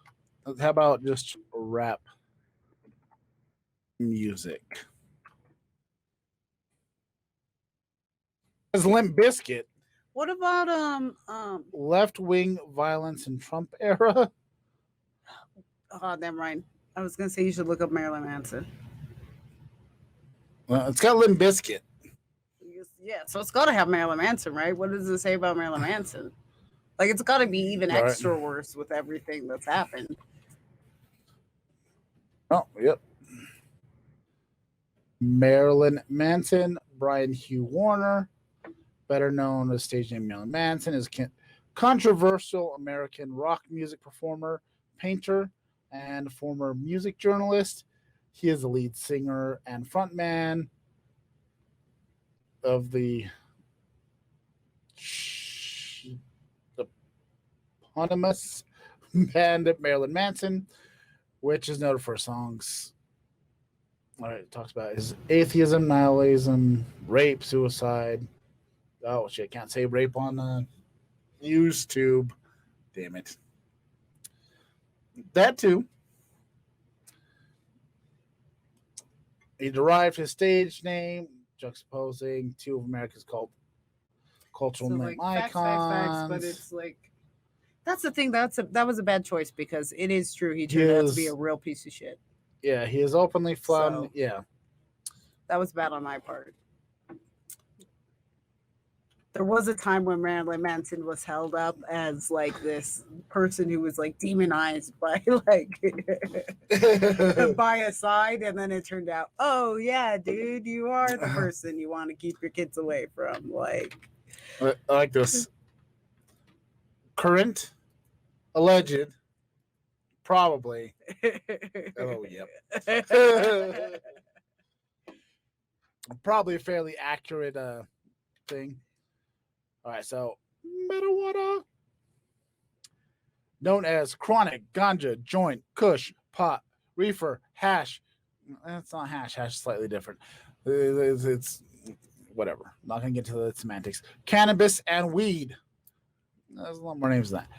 How about just rap music? It's Limp Bizkit. What about left-wing violence in Trump era? Oh, never mind. I was gonna say you should look up Marilyn Manson. Well, it's got Limp Bizkit. Yeah, so it's got to have Marilyn Manson, right? What does it say about Marilyn Manson? It's got to be even extra worse with everything that's happened. Oh, yep. Marilyn Manson, Brian Hugh Warner, better known as stage name Marilyn Manson, is a controversial American rock music performer, painter, and former music journalist. He is the lead singer and frontman of the eponymous band Marilyn Manson, which is noted for songs. All right, it talks about his atheism, nihilism, rape, suicide. Oh shit! Can't say rape on YouTube. Damn it. That too. He derived his stage name juxtaposing two of America's cultural icons. Facts, but it's that's the thing. That was a bad choice because it is true. He turned out to be a real piece of shit. Yeah, he is openly flawed. So, yeah, that was bad on my part. There was a time when Marilyn Manson was held up as this person who was demonized by by a side, and then it turned out, oh yeah, dude, you are the person you want to keep your kids away from. I like this. Current, alleged, probably. Oh yep. Probably a fairly accurate thing. All right, so marijuana, known as chronic, ganja, joint, kush, pot, reefer, hash. That's not hash. Hash is slightly different. It's whatever. I'm not going to get into the semantics. Cannabis and weed. There's a lot more names than that.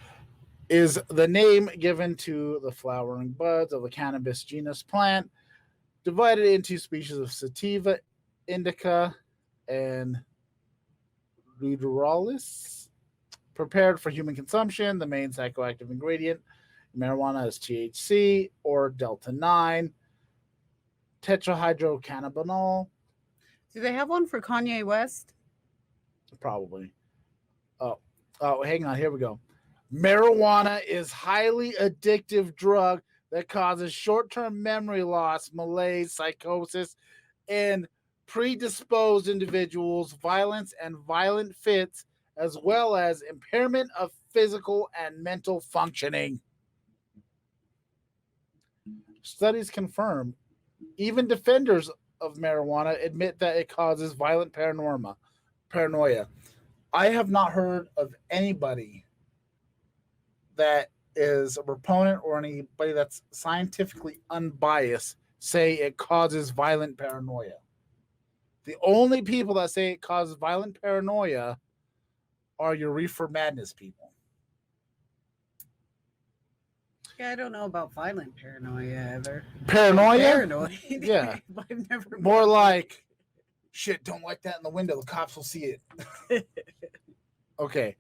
Is the name given to the flowering buds of the cannabis genus plant, divided into species of sativa, indica, and ruderalis, prepared for human consumption. The main psychoactive ingredient in marijuana is THC or Delta 9, tetrahydrocannabinol. Do they have one for Kanye West? Probably. Oh, hang on. Here we go. Marijuana is highly addictive drug that causes short-term memory loss, malaise, psychosis, and predisposed individuals, violence and violent fits, as well as impairment of physical and mental functioning. Studies confirm, even defenders of marijuana admit that it causes violent paranoia. I have not heard of anybody that is a proponent or anybody that's scientifically unbiased say it causes violent paranoia. The only people that say it causes violent paranoia are your reefer madness people. Yeah, I don't know about violent paranoia ever. Paranoia? Paranoid. Yeah. I've never More like, shit, don't light that in the window. The cops will see it. Okay.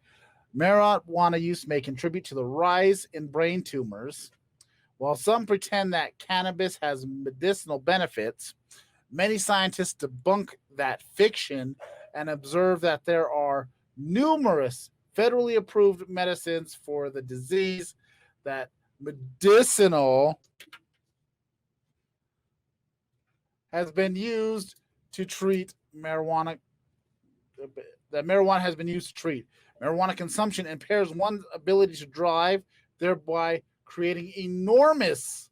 Marijuana use may contribute to the rise in brain tumors. While some pretend that cannabis has medicinal benefits, many scientists debunk that fiction and observe that there are numerous federally approved medicines for the disease that medicinal has been used to treat marijuana. That marijuana has been used to treat. Marijuana consumption impairs one's ability to drive, thereby creating enormous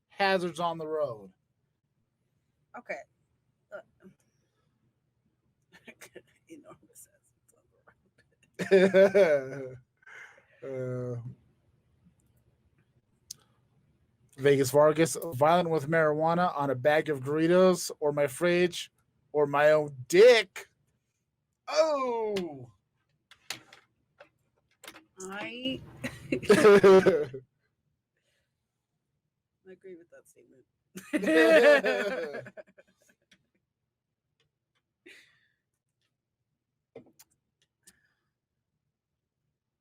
hazards on the road. Okay. Enormous hazards on the road. Vegas Vargas, violent with marijuana on a bag of Doritos or my fridge or my own dick. Oh! I agree with that statement.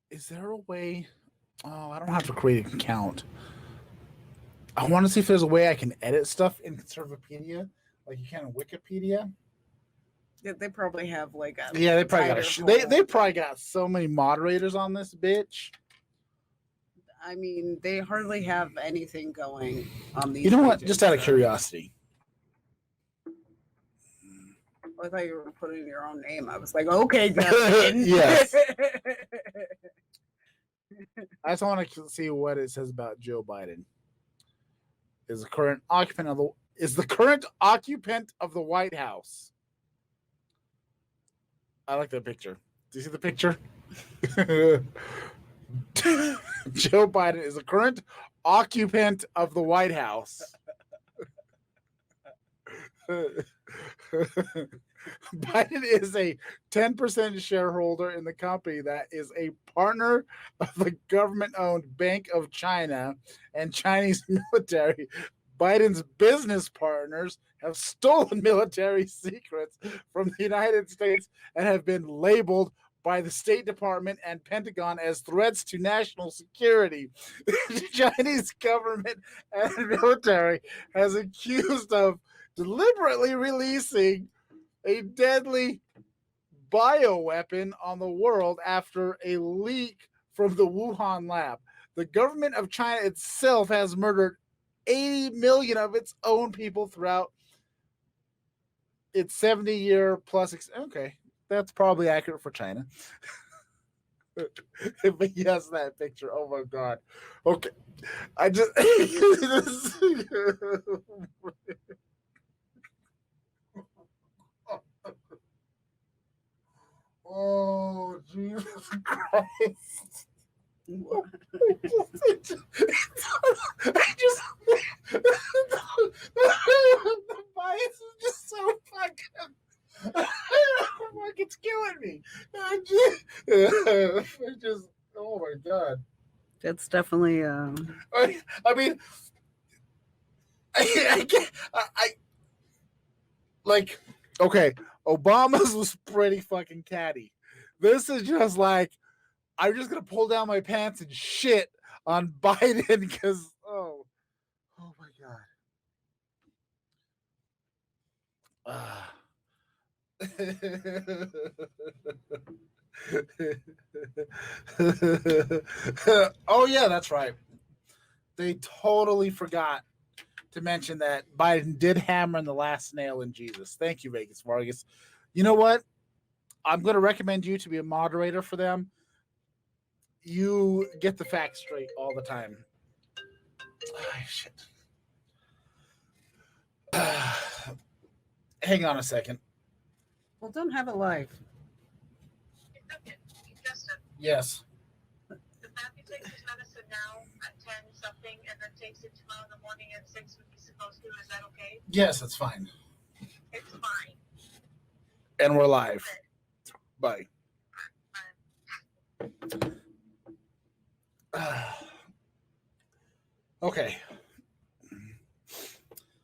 Is there a way? Oh, I don't have to create an account. I want to see if there's a way I can edit stuff in Conservapedia, like you can in Wikipedia. Yeah, they probably have like a they probably got they probably got so many moderators on this bitch. I mean, they hardly have anything going on these. You know what? Just out of curiosity. I thought you were putting your own name. I was like, okay, Justin. Yes. I just want to see what it says about Joe Biden. Is the current occupant of the White House. I like that picture. Do you see the picture? Joe Biden is the current occupant of the White House. Biden is a 10% shareholder in the company that is a partner of the government-owned Bank of China and Chinese military. Biden's business partners have stolen military secrets from the United States and have been labeled by the State Department and Pentagon as threats to national security. The Chinese government and military has accused of deliberately releasing a deadly bioweapon on the world after a leak from the Wuhan lab. The government of China itself has murdered 80 million of its own people throughout its 70-year plus. Okay, that's probably accurate for China. But yes, that picture. Oh my God. Okay, I just. Oh, Jesus Christ. What? I just the bias is just so fucking It's killing me. It's just, oh my god. That's definitely I mean, I can't. I like. Okay, Obama's was pretty fucking catty. This is just like I'm just gonna pull down my pants and shit on Biden because oh my god. Oh yeah, that's right. They totally forgot to mention that Biden did hammer in the last nail in Jesus. Thank you, Vegas Vargas. You know what? I'm going to recommend you to be a moderator for them. You get the facts straight all the time. Oh, shit. Hang on a second. well, don't have it live. Yes. If Matthew takes his medicine now at 10 something and then takes it tomorrow in the morning at 6 when he's supposed to, is that okay? Yes, it's fine. It's fine. And we're live. Bye. Okay.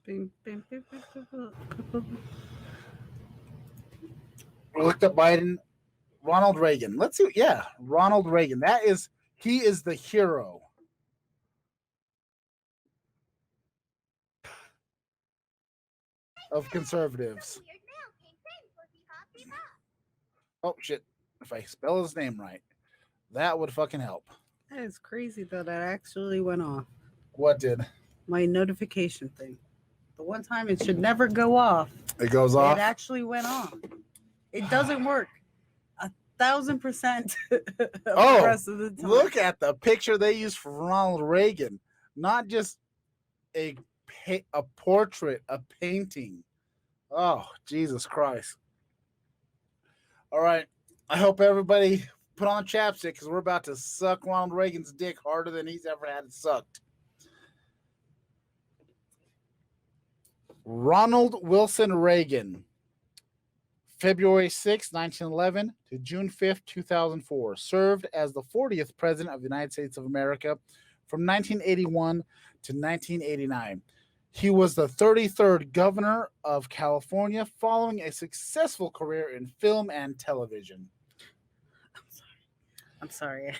Bing, bing, bing, bing, bing, bing. We looked up Biden. Ronald Reagan. Let's see. Yeah, Ronald Reagan. He is the hero. Of conservatives. Oh shit. If I spell his name right, that would fucking help. That is crazy that it actually went off. What did? My notification thing. The one time it should never go off. It goes off. It actually went off. It doesn't work 1,000% of the rest of the time. Look at the picture they used for Ronald Reagan. Not just a portrait, a painting. Oh, Jesus Christ. All right. I hope everybody put on chapstick because we're about to suck Ronald Reagan's dick harder than he's ever had it sucked. Ronald Wilson Reagan, February 6, 1911 to June 5, 2004, served as the 40th President of the United States of America from 1981 to 1989. He was the 33rd Governor of California following a successful career in film and television. I'm sorry.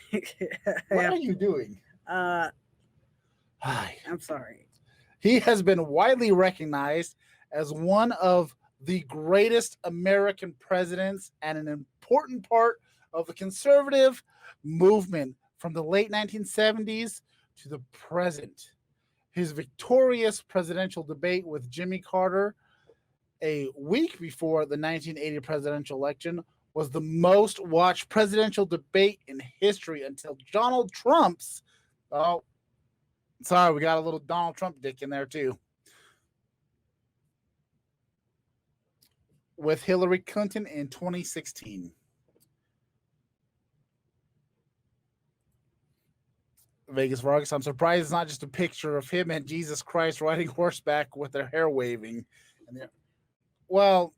What are you doing? Hi. Hi. I'm sorry. He has been widely recognized as one of the greatest American presidents and an important part of the conservative movement from the late 1970s to the present. His victorious presidential debate with Jimmy Carter a week before the 1980 presidential election was the most watched presidential debate in history until Donald Trump's. Oh, sorry, we got a little Donald Trump dick in there too. With Hillary Clinton in 2016. Vegas Vargas, I'm surprised it's not just a picture of him and Jesus Christ riding horseback with their hair waving. And well,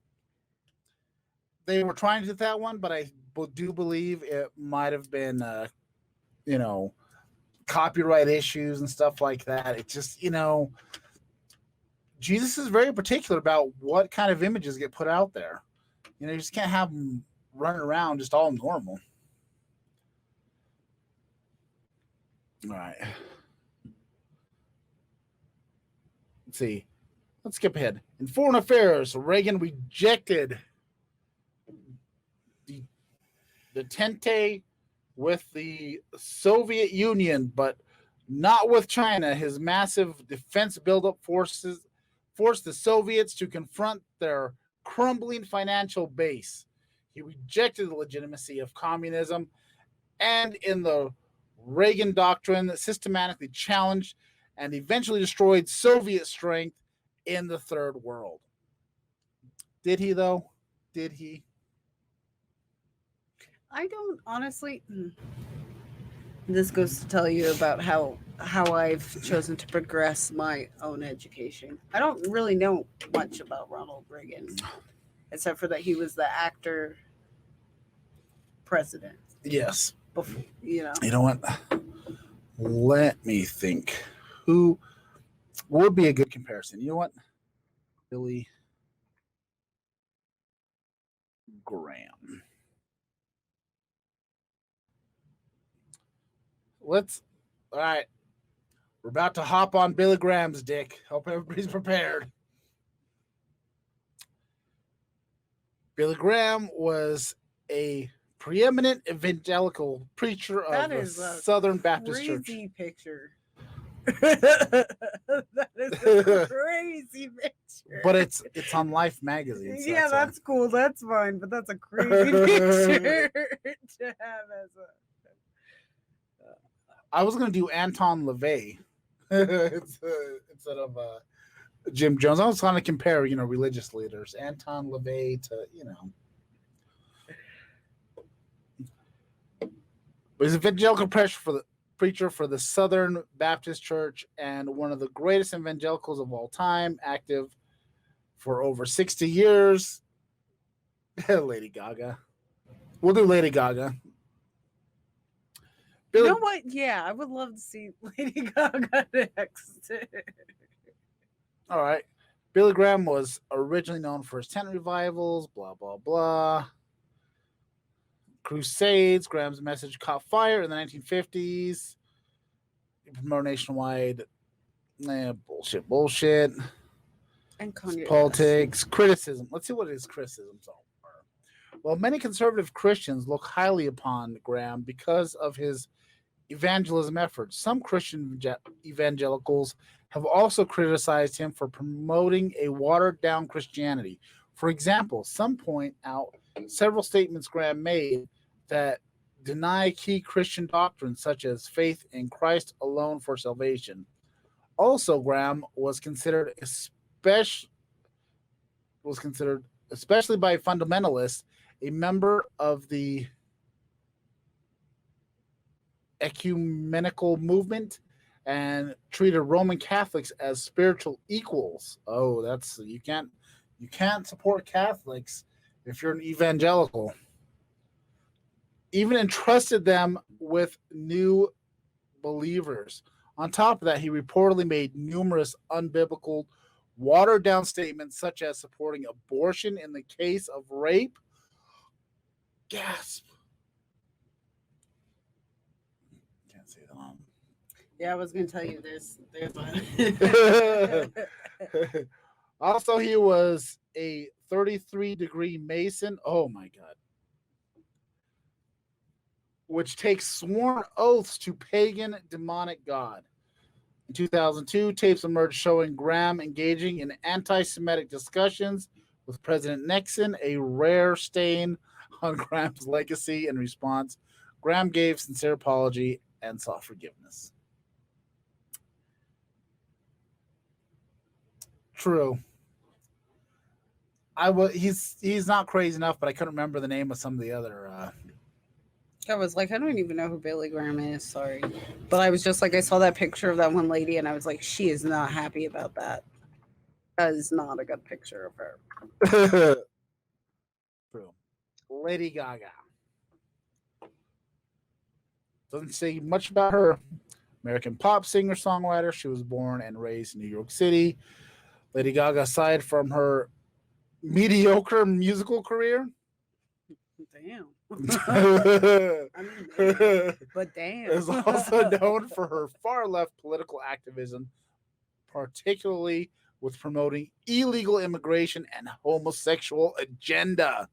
they were trying to do that one, but I do believe it might have been, copyright issues and stuff like that. It just, Jesus is very particular about what kind of images get put out there. You just can't have them running around just all normal. All right. Let's see. Let's skip ahead. In foreign affairs, Reagan rejected the Tente with the Soviet Union, but not with China. His massive defense buildup forced the Soviets to confront their crumbling financial base. He rejected the legitimacy of communism and in the Reagan doctrine systematically challenged and eventually destroyed Soviet strength in the third world. Did he, though? Did he? I don't honestly. This goes to tell you about how I've chosen to progress my own education. I don't really know much about Ronald Reagan, except for that he was the actor president. Yes. Before, You know what? Let me think. Who would be a good comparison? You know what? Billy Graham. All right. We're about to hop on Billy Graham's dick. Hope everybody's prepared. Billy Graham was a preeminent evangelical preacher of the Southern Baptist Church. Crazy picture. That is a crazy picture. But it's on Life magazine. So yeah, that's cool. That's fine. But that's a crazy picture to have as a. I was gonna do Anton LaVey instead of Jim Jones. I was trying to compare, religious leaders. Anton LaVey to, But he's evangelical preacher for the Southern Baptist Church and one of the greatest evangelicals of all time, active for over 60 years. Lady Gaga. We'll do Lady Gaga. You know what? Yeah, I would love to see Lady Gaga next. All right. Billy Graham was originally known for his tent revivals, blah, blah, blah. Crusades. Graham's message caught fire in the 1950s. More nationwide. Bullshit. And Kanye Politics. West. Criticism. Let's see what his criticisms are. Well, many conservative Christians look highly upon Graham because of his evangelism efforts. Some Christian evangelicals have also criticized him for promoting a watered-down Christianity. For example, some point out several statements Graham made that deny key Christian doctrines such as faith in Christ alone for salvation. Also, Graham was considered especially by fundamentalists a member of the ecumenical movement and treated Roman Catholics as spiritual equals. Oh, that's you can't support Catholics if you're an evangelical. Even entrusted them with new believers. On top of that, he reportedly made numerous unbiblical, watered-down statements such as supporting abortion in the case of rape. Gasp. Can't say that. Yeah, I was going to tell you there's a... Also, he was a 33-degree Mason. Oh, my God. Which takes sworn oaths to pagan demonic God. In 2002, tapes emerged showing Graham engaging in anti-Semitic discussions with President Nixon, a rare stain on Graham's legacy. In response, Graham gave sincere apology and sought forgiveness. True. He's not crazy enough, but I couldn't remember the name of some of the other. I was like, I don't even know who Billy Graham is. Sorry, but I was just like, I saw that picture of that one lady, and I was like, she is not happy about that. That is not a good picture of her. True. Lady Gaga. Doesn't say much about her. American pop singer-songwriter. She was born and raised in New York City. Lady Gaga, aside from her mediocre musical career. Damn. I mean, man, but damn. Is also known for her far-left political activism, particularly with promoting illegal immigration and homosexual agenda.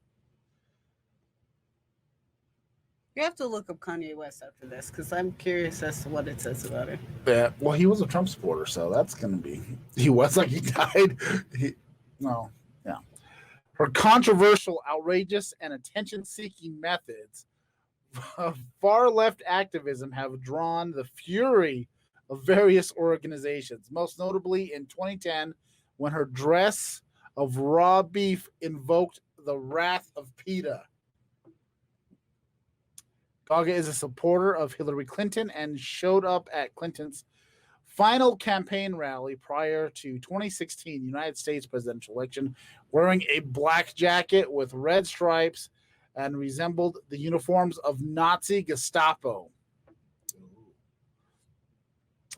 You have to look up Kanye West after this because I'm curious as to what it says about it. Yeah, well, he was a Trump supporter, so that's going to be... He was like he died. Yeah. Her controversial, outrageous, and attention-seeking methods of far-left activism have drawn the fury of various organizations, most notably in 2010 when her dress of raw beef invoked the wrath of PETA. Gaga is a supporter of Hillary Clinton and showed up at Clinton's final campaign rally prior to 2016 United States presidential election wearing a black jacket with red stripes and resembled the uniforms of Nazi Gestapo.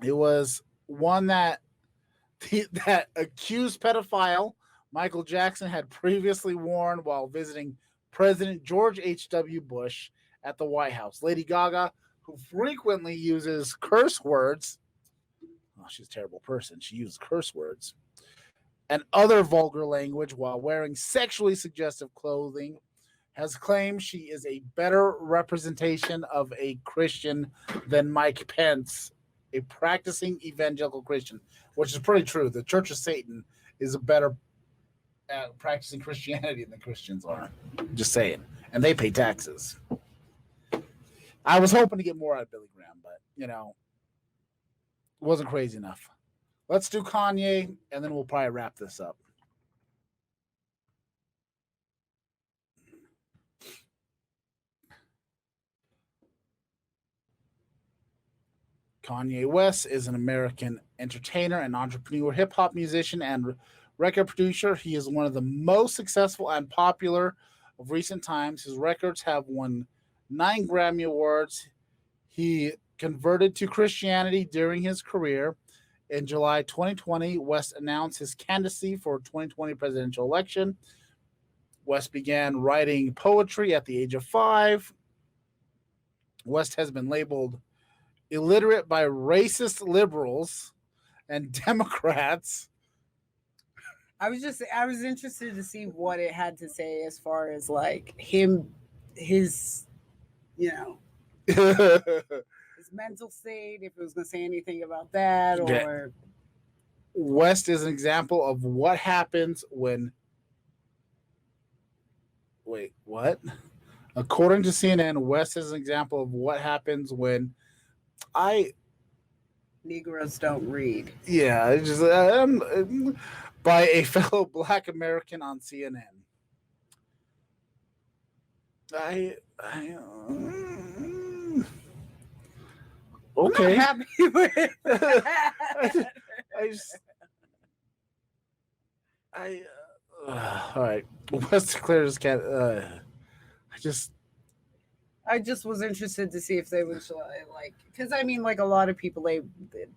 It was one that that accused pedophile Michael Jackson had previously worn while visiting President George H.W. Bush at the White House. Lady Gaga, who frequently uses curse words, oh, she's a terrible person. She uses curse words and other vulgar language while wearing sexually suggestive clothing, has claimed she is a better representation of a Christian than Mike Pence, a practicing evangelical Christian, which is pretty true. The Church of Satan is a better at practicing Christianity than Christians are. Just saying. And they pay taxes. I was hoping to get more out of Billy Graham, but, it wasn't crazy enough. Let's do Kanye, and then we'll probably wrap this up. Kanye West is an American entertainer and entrepreneur, hip-hop musician, and record producer. He is one of the most successful and popular of recent times. His records have won 9 Grammy Awards. He converted to Christianity during his career. In July 2020, West announced his candidacy for 2020 presidential election. West began writing poetry at the age of 5. West has been labeled illiterate by racist liberals and Democrats. I was interested to see what it had to say as far as like his his mental state, if it was going to say anything about that, or West is an example of what happens when. Wait, what? According to CNN, West is an example of what happens when Negroes don't read. Yeah, it's just by a fellow Black American on CNN. Okay. I'm not happy with all right. West declared his cat. I just was interested to see if they would because I mean, like a lot of people,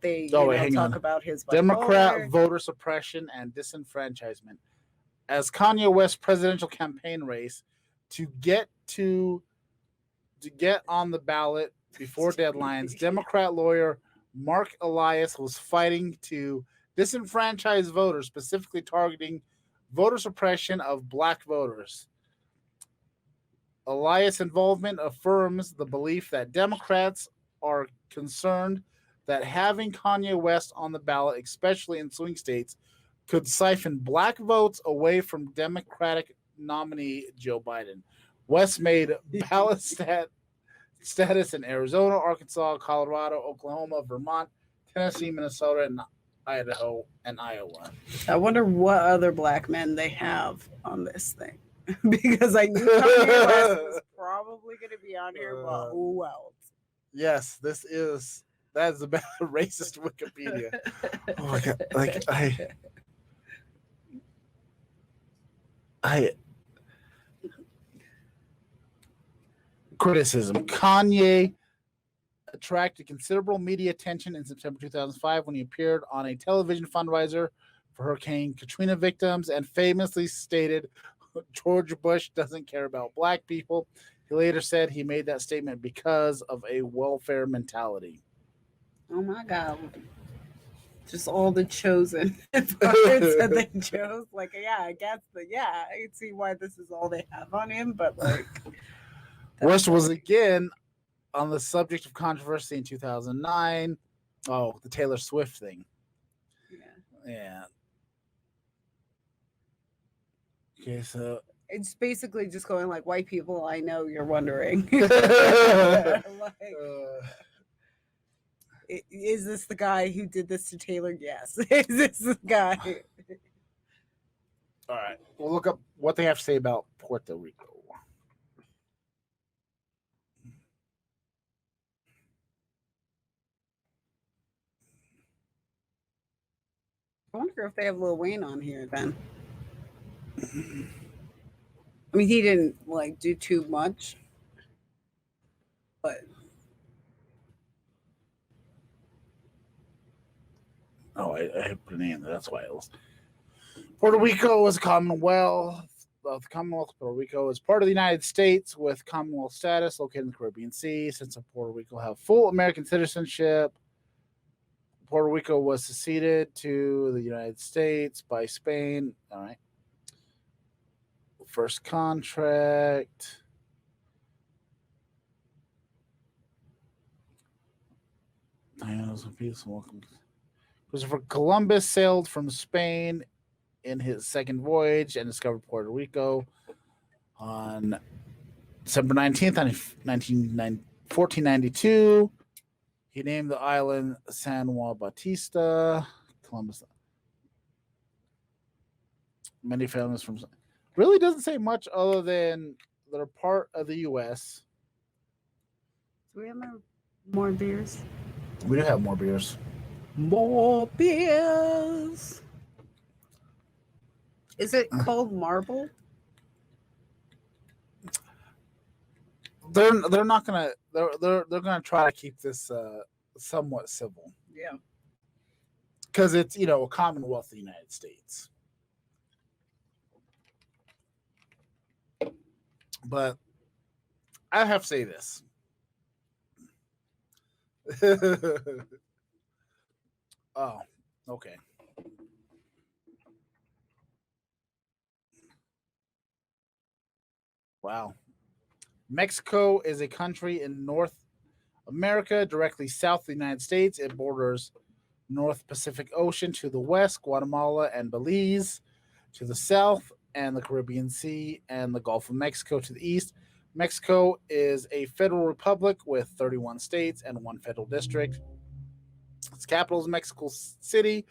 they talk about his Democrat voter suppression and disenfranchisement as Kanye West's presidential campaign race to get on the ballot before deadlines. Democrat lawyer Mark Elias was fighting to disenfranchise voters, specifically targeting voter suppression of Black voters. Elias' involvement affirms the belief that Democrats are concerned that having Kanye West on the ballot, especially in swing states, could siphon Black votes away from Democratic nominee Joe Biden. West made ballot status in Arizona, Arkansas, Colorado, Oklahoma, Vermont, Tennessee, Minnesota, and Idaho, and Iowa. I wonder what other Black men they have on this thing. Because I knew Kanye West was probably going to be on here, but who else? Yes, that's about racist Wikipedia. Oh my god! Like I criticism. Kanye attracted considerable media attention in September 2005 when he appeared on a television fundraiser for Hurricane Katrina victims and famously stated, George Bush doesn't care about Black people. He later said he made that statement because of a welfare mentality. Oh my God. Just all the chosen parts that they chose. Like, yeah, I guess, I can see why this is all they have on him, but like. West was again on the subject of controversy in 2009. Oh, the Taylor Swift thing. Yeah. Okay, so it's basically just going like, white people, I know you're wondering. Is this the guy who did this to Taylor? Yes. Is this the guy? All right. We'll look up what they have to say about Puerto Rico. I wonder if they have Lil Wayne on here then. I mean, he didn't like do too much, but Oh, I put a name there. That's why it was. Puerto Rico is a Commonwealth. The Commonwealth of Puerto Rico is part of the United States with Commonwealth status, located in the Caribbean Sea. Since Puerto Rico have full American citizenship, Puerto Rico was seceded to the United States by Spain. All right. First contract. Christopher Columbus sailed from Spain in his second voyage and discovered Puerto Rico on December 19th, 1492. He named the island San Juan Bautista. Columbus. Many families from. Really doesn't say much other than they're part of the U.S. do we have more beers? We do have more beers. More beers. Is it called Marble? They're not gonna they're gonna try to keep this somewhat civil. Yeah. Because it's a Commonwealth of the United States. But I have to say this. Oh, okay. Wow. Mexico is a country in North America, directly south of the United States. It borders North Pacific Ocean to the west, Guatemala and Belize to the south, and the Caribbean Sea and the Gulf of Mexico to the east. Mexico is a federal republic with 31 states and one federal district. Its capital is Mexico City.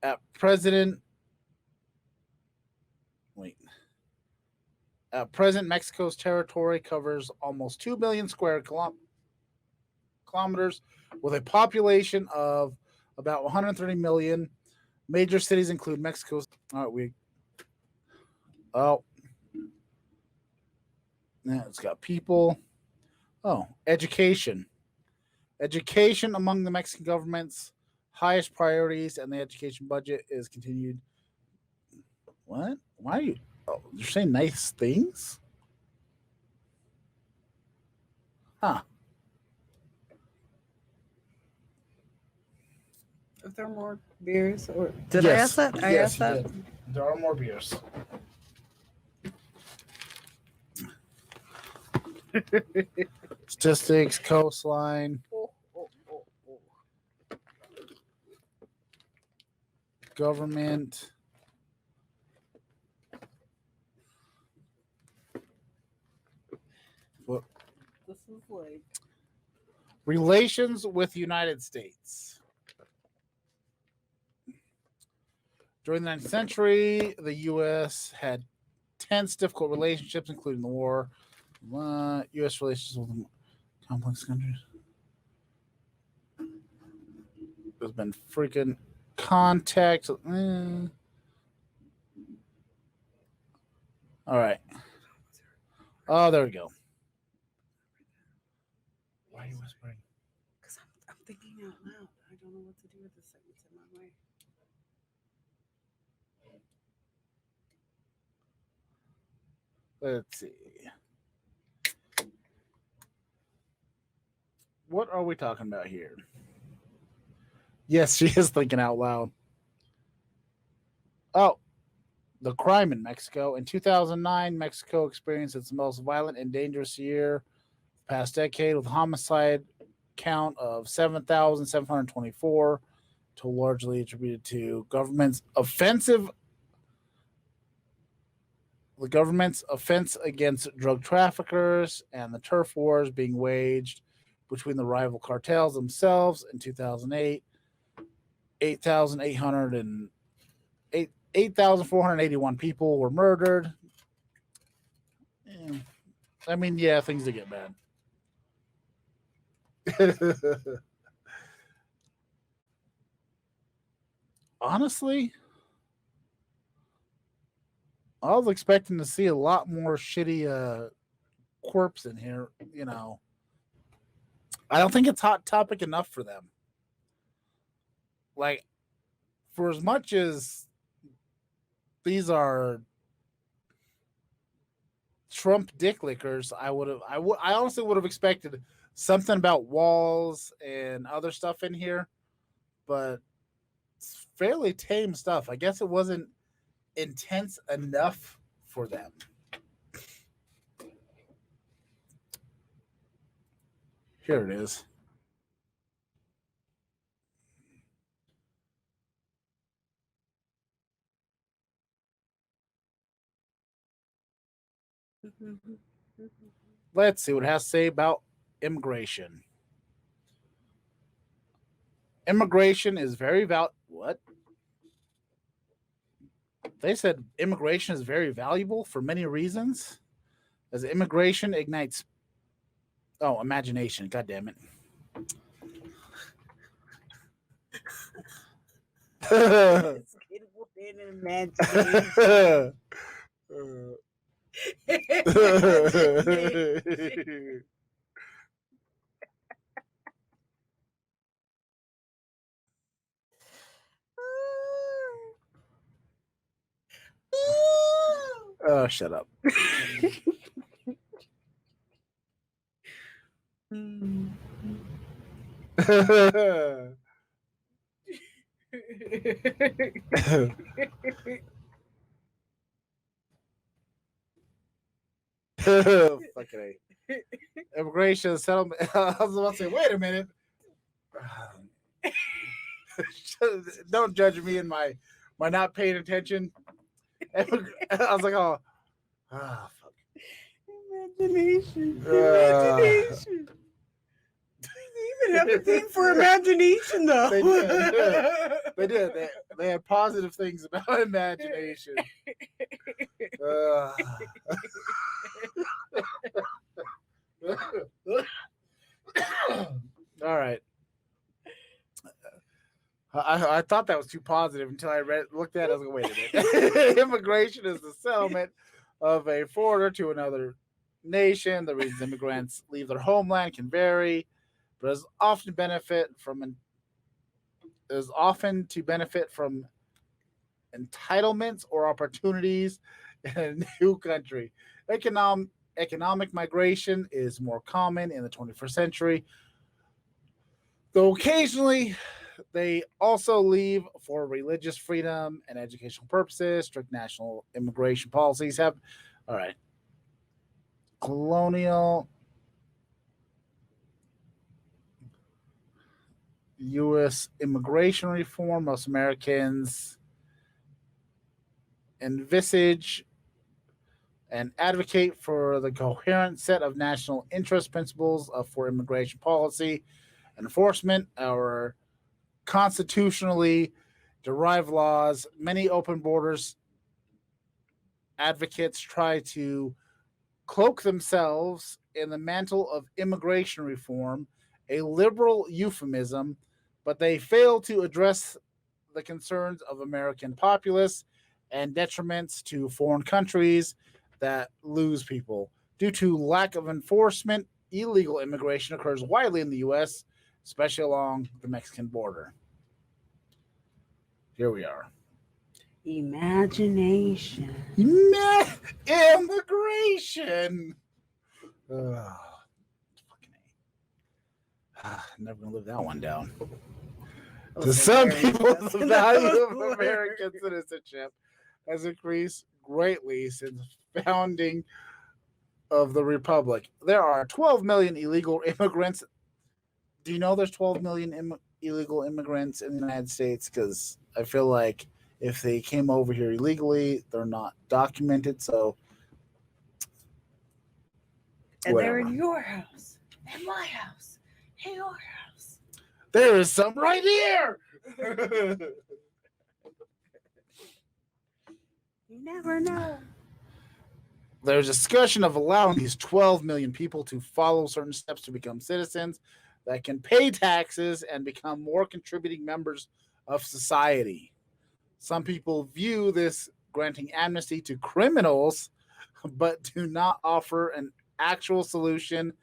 At present, Mexico's territory covers almost 2 million square kilometers, with a population of about 130 million. Major cities include Mexico's. Yeah, it's got people. Oh, education. Education among the Mexican government's highest priorities, and the education budget is continued. What? Why are you? Oh, you're saying nice things? Huh. If there are more beers, or did I ask that? I asked that. Did. There are more beers. Statistics, coastline, government. What? This is like Relations with the United States. During the 19th century, the U.S. had tense, difficult relationships, including the war. U.S. relations with complex countries. There's been freaking contact. All right. Oh, there we go. Why are you whispering? because I'm thinking out loud. I don't know what to do with this sentence in my way. Let's see. What are we talking about here? Yes, she is thinking out loud. Oh, the crime in Mexico. In 2009, Mexico experienced its most violent and dangerous year the past decade, with a homicide count of 7,724, to largely attributed to the government's offense against drug traffickers and the turf wars being waged between the rival cartels themselves. In 2008, 8,481 people were murdered. I mean, yeah, things did get bad. Honestly, I was expecting to see a lot more shitty corpse in here. I don't think it's hot topic enough for them. Like, for as much as these are Trump dick lickers, I honestly would have expected something about walls and other stuff in here, but it's fairly tame stuff. I guess it wasn't intense enough for them. Here it is. Let's see what it has to say about immigration. Immigration is very what? They said immigration is very valuable for many reasons, as immigration ignites imagination. God damn it. Oh, shut up. Fucking A. Immigration settlement. I was about to say, wait a minute. Don't judge me in my not paying attention. I was like, fuck. Imagination. Imagination. They even have a theme for imagination, though. They did. They did. They had positive things about imagination. All right. I thought that was too positive until I looked at it. I was like, wait a minute. Immigration is the settlement of a foreigner to another nation. The reasons immigrants leave their homeland can vary, but is often to benefit from entitlements or opportunities in a new country. Economic migration is more common in the 21st century, though occasionally they also leave for religious freedom and educational purposes. Strict national immigration policies have, all right, colonial U.S. immigration reform. Most Americans envisage and advocate for the coherent set of national interest principles for immigration policy enforcement. Our constitutionally derived laws, many open borders advocates try to cloak themselves in the mantle of immigration reform, a liberal euphemism, but they fail to address the concerns of American populace and detriments to foreign countries that lose people. Due to lack of enforcement, illegal immigration occurs widely in the U.S., especially along the Mexican border. Here we are. Imagination. Immigration. Fucking A. Never gonna live that one down. To some people, the value of American citizenship has increased greatly since founding of the Republic. There are 12 million illegal immigrants. Do you know there's 12 million illegal immigrants in the United States? Because I feel like if they came over here illegally, they're not documented. So, and whatever. they're in your house, in my house, in your house. There is some right here. You never know. There's discussion of allowing these 12 million people to follow certain steps to become citizens that can pay taxes and become more contributing members of society. Some people view this granting amnesty to criminals, but do not offer an actual solution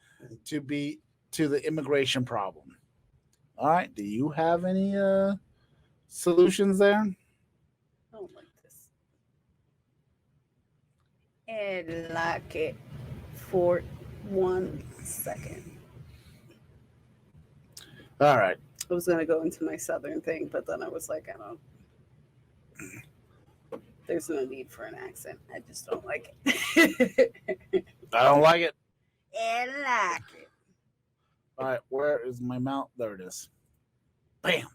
to the immigration problem. All right. Do you have any solutions there? I don't like this. And like it for 1 second. All right. I was gonna go into my southern thing, but then I was like, I don't. There's no need for an accent. I just don't like it. I don't like it. I like it. All right. Where is my mount? There it is. Bam.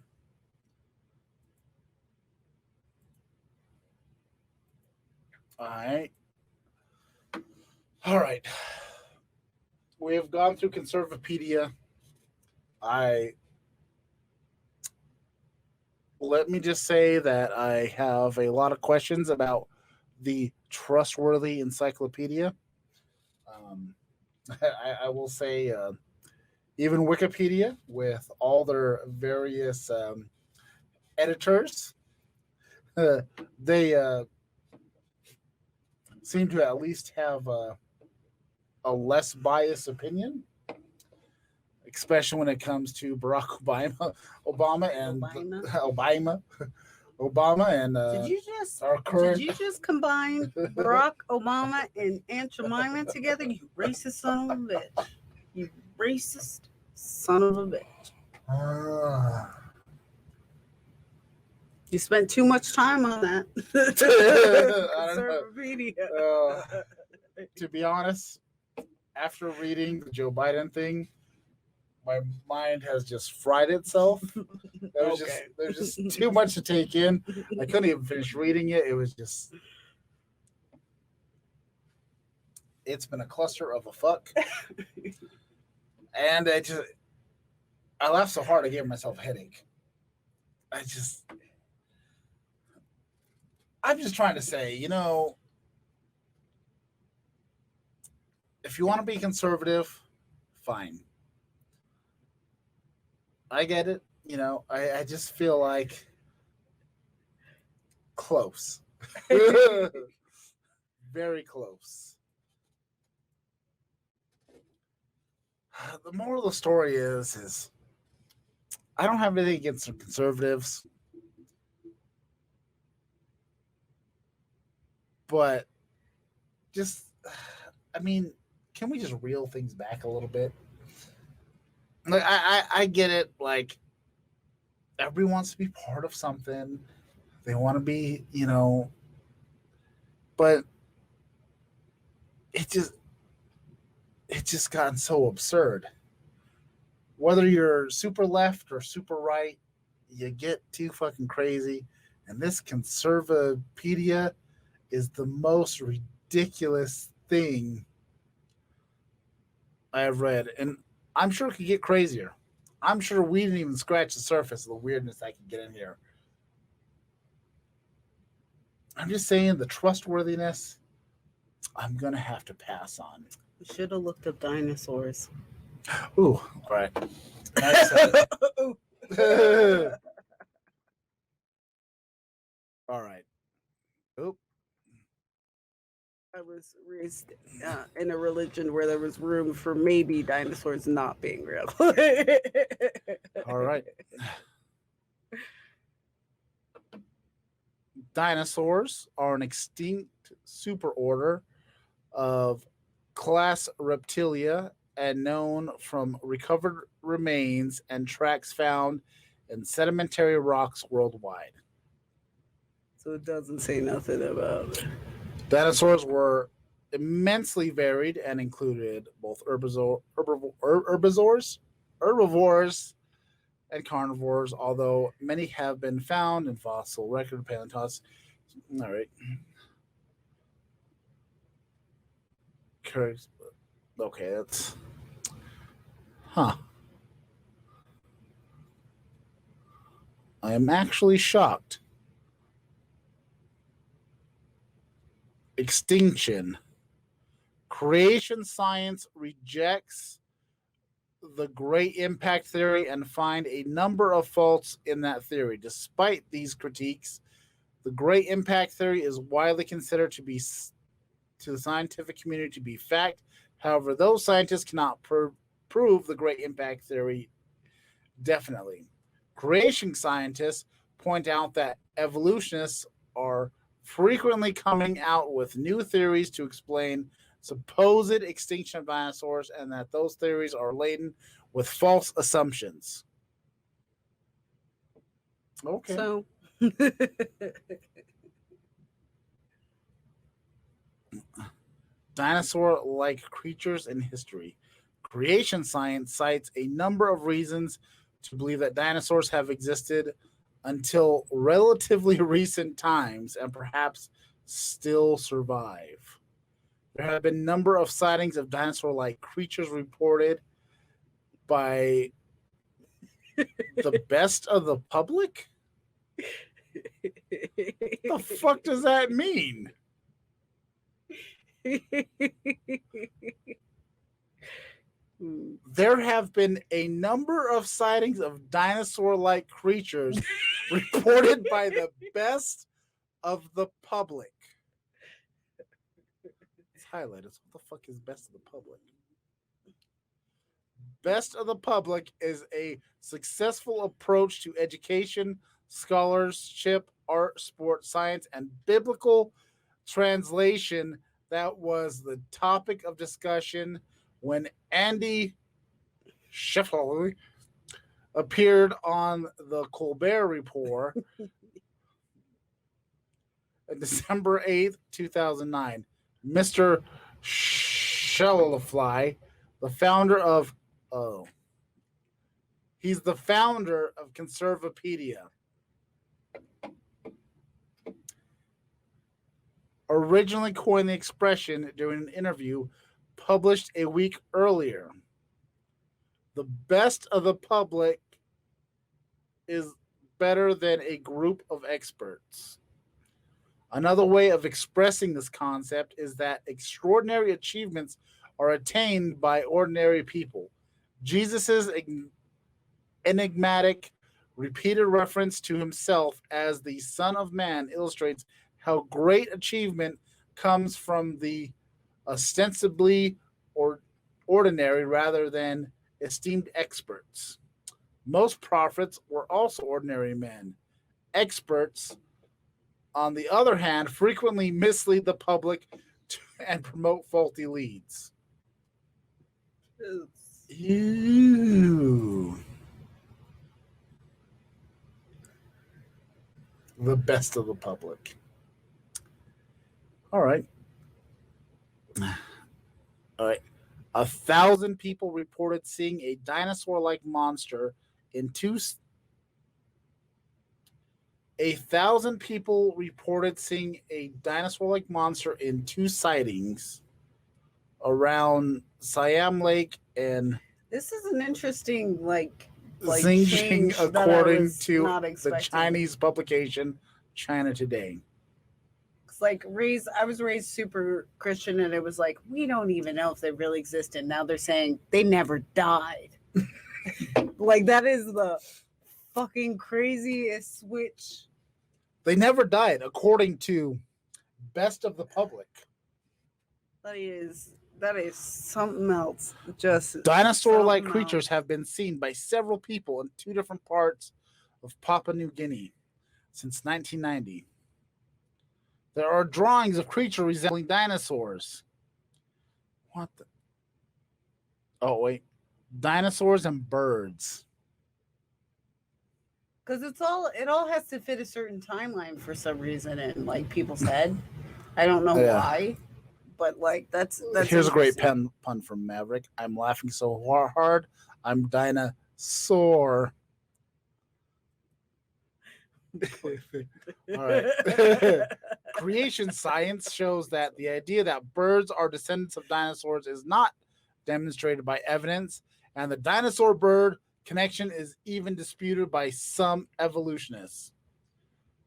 All right. All right. We have gone through Conservapedia. Let me just say that I have a lot of questions about the Trustworthy Encyclopedia. I will say, even Wikipedia, with all their various editors, they seem to at least have a less biased opinion, especially when it comes to Barack Obama and Did you just our current. combine Barack Obama and Aunt Jemima together? You racist son of a bitch. You racist son of a bitch. You spent too much time on that. I don't know. Conservapedia. To be honest, after reading the Joe Biden thing, my mind has just fried itself. There's just too much to take in. I couldn't even finish reading it. It was just, it's been a cluster of a fuck. And I laughed so hard I gave myself a headache. I'm just trying to say, if you want to be conservative, fine. I get it. I just feel like close. Very close. The moral of the story is I don't have anything against the conservatives, but can we just reel things back a little bit? Like I get it. Like, everyone wants to be part of something. They want to be, but it just gotten so absurd. Whether you're super left or super right, you get too fucking crazy. And this Conservapedia is the most ridiculous thing I have read. And I'm sure it could get crazier. I'm sure we didn't even scratch the surface of the weirdness that can get in here. I'm just saying, the trustworthiness, I'm going to have to pass on. You should have looked up dinosaurs. Ooh, all right. All right. Oop. I was raised in a religion where there was room for maybe dinosaurs not being real. All right. Dinosaurs are an extinct superorder of class Reptilia and known from recovered remains and tracks found in sedimentary rocks worldwide. So it doesn't say nothing about it. Dinosaurs were immensely varied and included both herbivores, and carnivores, although many have been found in fossil record paleontology. All right. Okay, that's... Huh. I am actually shocked. Extinction. Creation science rejects the great impact theory and find a number of faults in that theory. Despite these critiques, The great impact theory is widely considered to be to the scientific community to be fact. However, those scientists cannot prove the great impact theory definitely. Creation scientists point out that evolutionists are frequently coming out with new theories to explain supposed extinction of dinosaurs, and that those theories are laden with false assumptions. Okay. So Dinosaur-like creatures in history. Creation science cites a number of reasons to believe that dinosaurs have existed until relatively recent times and perhaps still survive. There have been a number of sightings of dinosaur-like creatures reported by the best of the public? The fuck does that mean? There have been a number of sightings of dinosaur-like creatures reported by the best of the public. It's highlighted. So what the fuck is best of the public? Best of the public is a successful approach to education, scholarship, art, sport, science, and biblical translation that was the topic of discussion when Andy Scheffler appeared on the Colbert Report on December 8th, 2009. Mr. Schellefly, the founder of he's the founder of Conservapedia. Originally coined the expression during an interview published a week earlier. The best of the public is better than a group of experts. Another way of expressing this concept is that extraordinary achievements are attained by ordinary people. Jesus's enigmatic, repeated reference to himself as the Son of Man illustrates how great achievement comes from the ostensibly ordinary rather than esteemed experts. Most prophets were also ordinary men. Experts, on the other hand, frequently mislead the public and promote faulty leads. Ew. The best of the public. All right. 1,000 people reported seeing a dinosaur-like monster in two. 1,000 people reported seeing a dinosaur-like monster in two sightings around Siam Lake and this is an interesting Xinjiang, change that I according was to not the expecting. Chinese publication China Today. It's like I was raised super Christian, and it was like, we don't even know if they really existed. Now they're saying they never died. Like, that is the fucking craziest switch. They never died, according to best of the public. That is something else. Just Dinosaur-like something creatures have been seen by several people in two different parts of Papua New Guinea since 1990. There are drawings of creatures resembling dinosaurs. What the? Oh, wait. Dinosaurs and birds. because it all has to fit a certain timeline for some reason in like people's head. I don't know why, but like that's Here's a great pun from Maverick. I'm laughing so hard, I'm dinosaur. All right. Creation science shows that the idea that birds are descendants of dinosaurs is not demonstrated by evidence, and the dinosaur bird connection is even disputed by some evolutionists.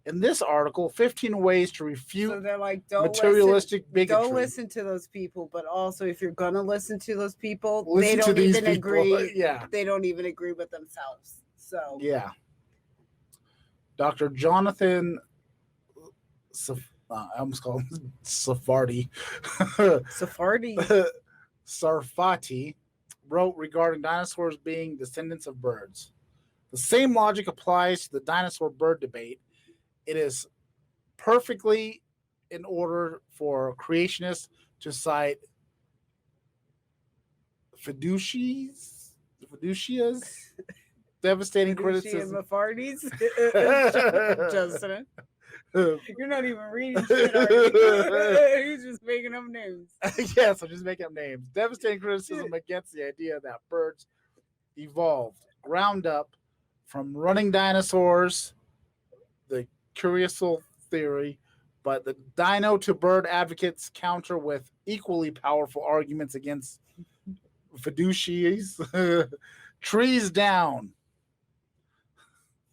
In this article, 15 ways to refute so they're like, materialistic bigotry. Don't listen to those people, but also if you're gonna listen to those people, Listen they to don't these even people. agree. Yeah. They don't even agree with themselves. So Yeah. Dr. Jonathan I almost called him Sephardi. Sephardi. Sarfati wrote regarding dinosaurs being descendants of birds. The same logic applies to the dinosaur bird debate. It is perfectly in order for creationists to cite fiducias, devastating criticism. Mafardies. Justin, you're not even reading shit, are you? You're just making up names. Yes, I'm just making up names. Devastating criticism against the idea that birds evolved ground up from running dinosaurs, the curiosal theory, but the dino to bird advocates counter with equally powerful arguments against fiduciaries. Trees down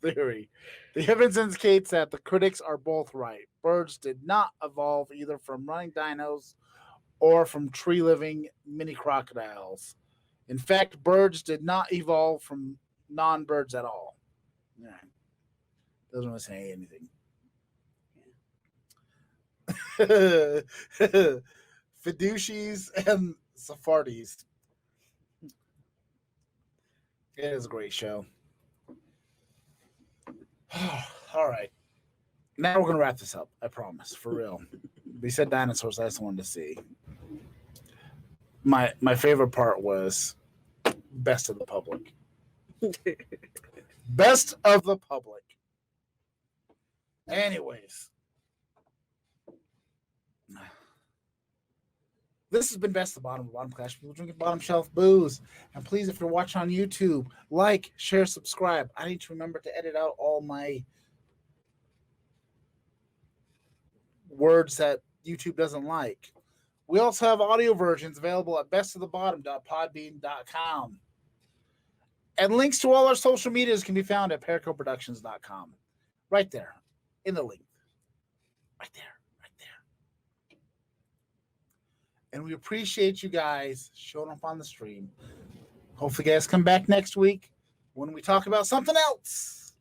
theory. The evidence indicates that the critics are both right. Birds did not evolve either from running dinos or from tree living mini crocodiles. In fact, birds did not evolve from non birds at all. Yeah. Doesn't really say anything. Fiducies and Sephardis. It is a great show. All right. Now we're going to wrap this up. I promise. For real. We said dinosaurs. I just wanted to see. My favorite part was best of the public. Best of the public. Anyways. This has been Best of the Bottom Clash. People drinking bottom shelf booze. And please, if you're watching on YouTube, like, share, subscribe. I need to remember to edit out all my words that YouTube doesn't like. We also have audio versions available at bestofthebottom.podbean.com. And links to all our social medias can be found at pericoproductions.com. Right there. In the link. Right there. And we appreciate you guys showing up on the stream. Hopefully, you guys come back next week when we talk about something else.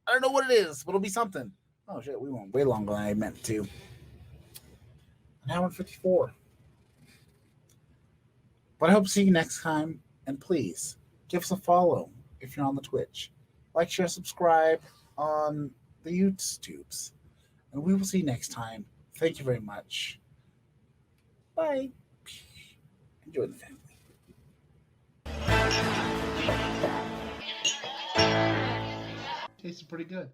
I don't know what it is, but it'll be something. Oh, shit, we went way longer than I meant to. An hour and 54. But I hope to see you next time. And please, give us a follow if you're on the Twitch. Like, share, subscribe on the YouTubes. And we will see you next time. Thank you very much. Bye. Enjoy the family. Tastes pretty good.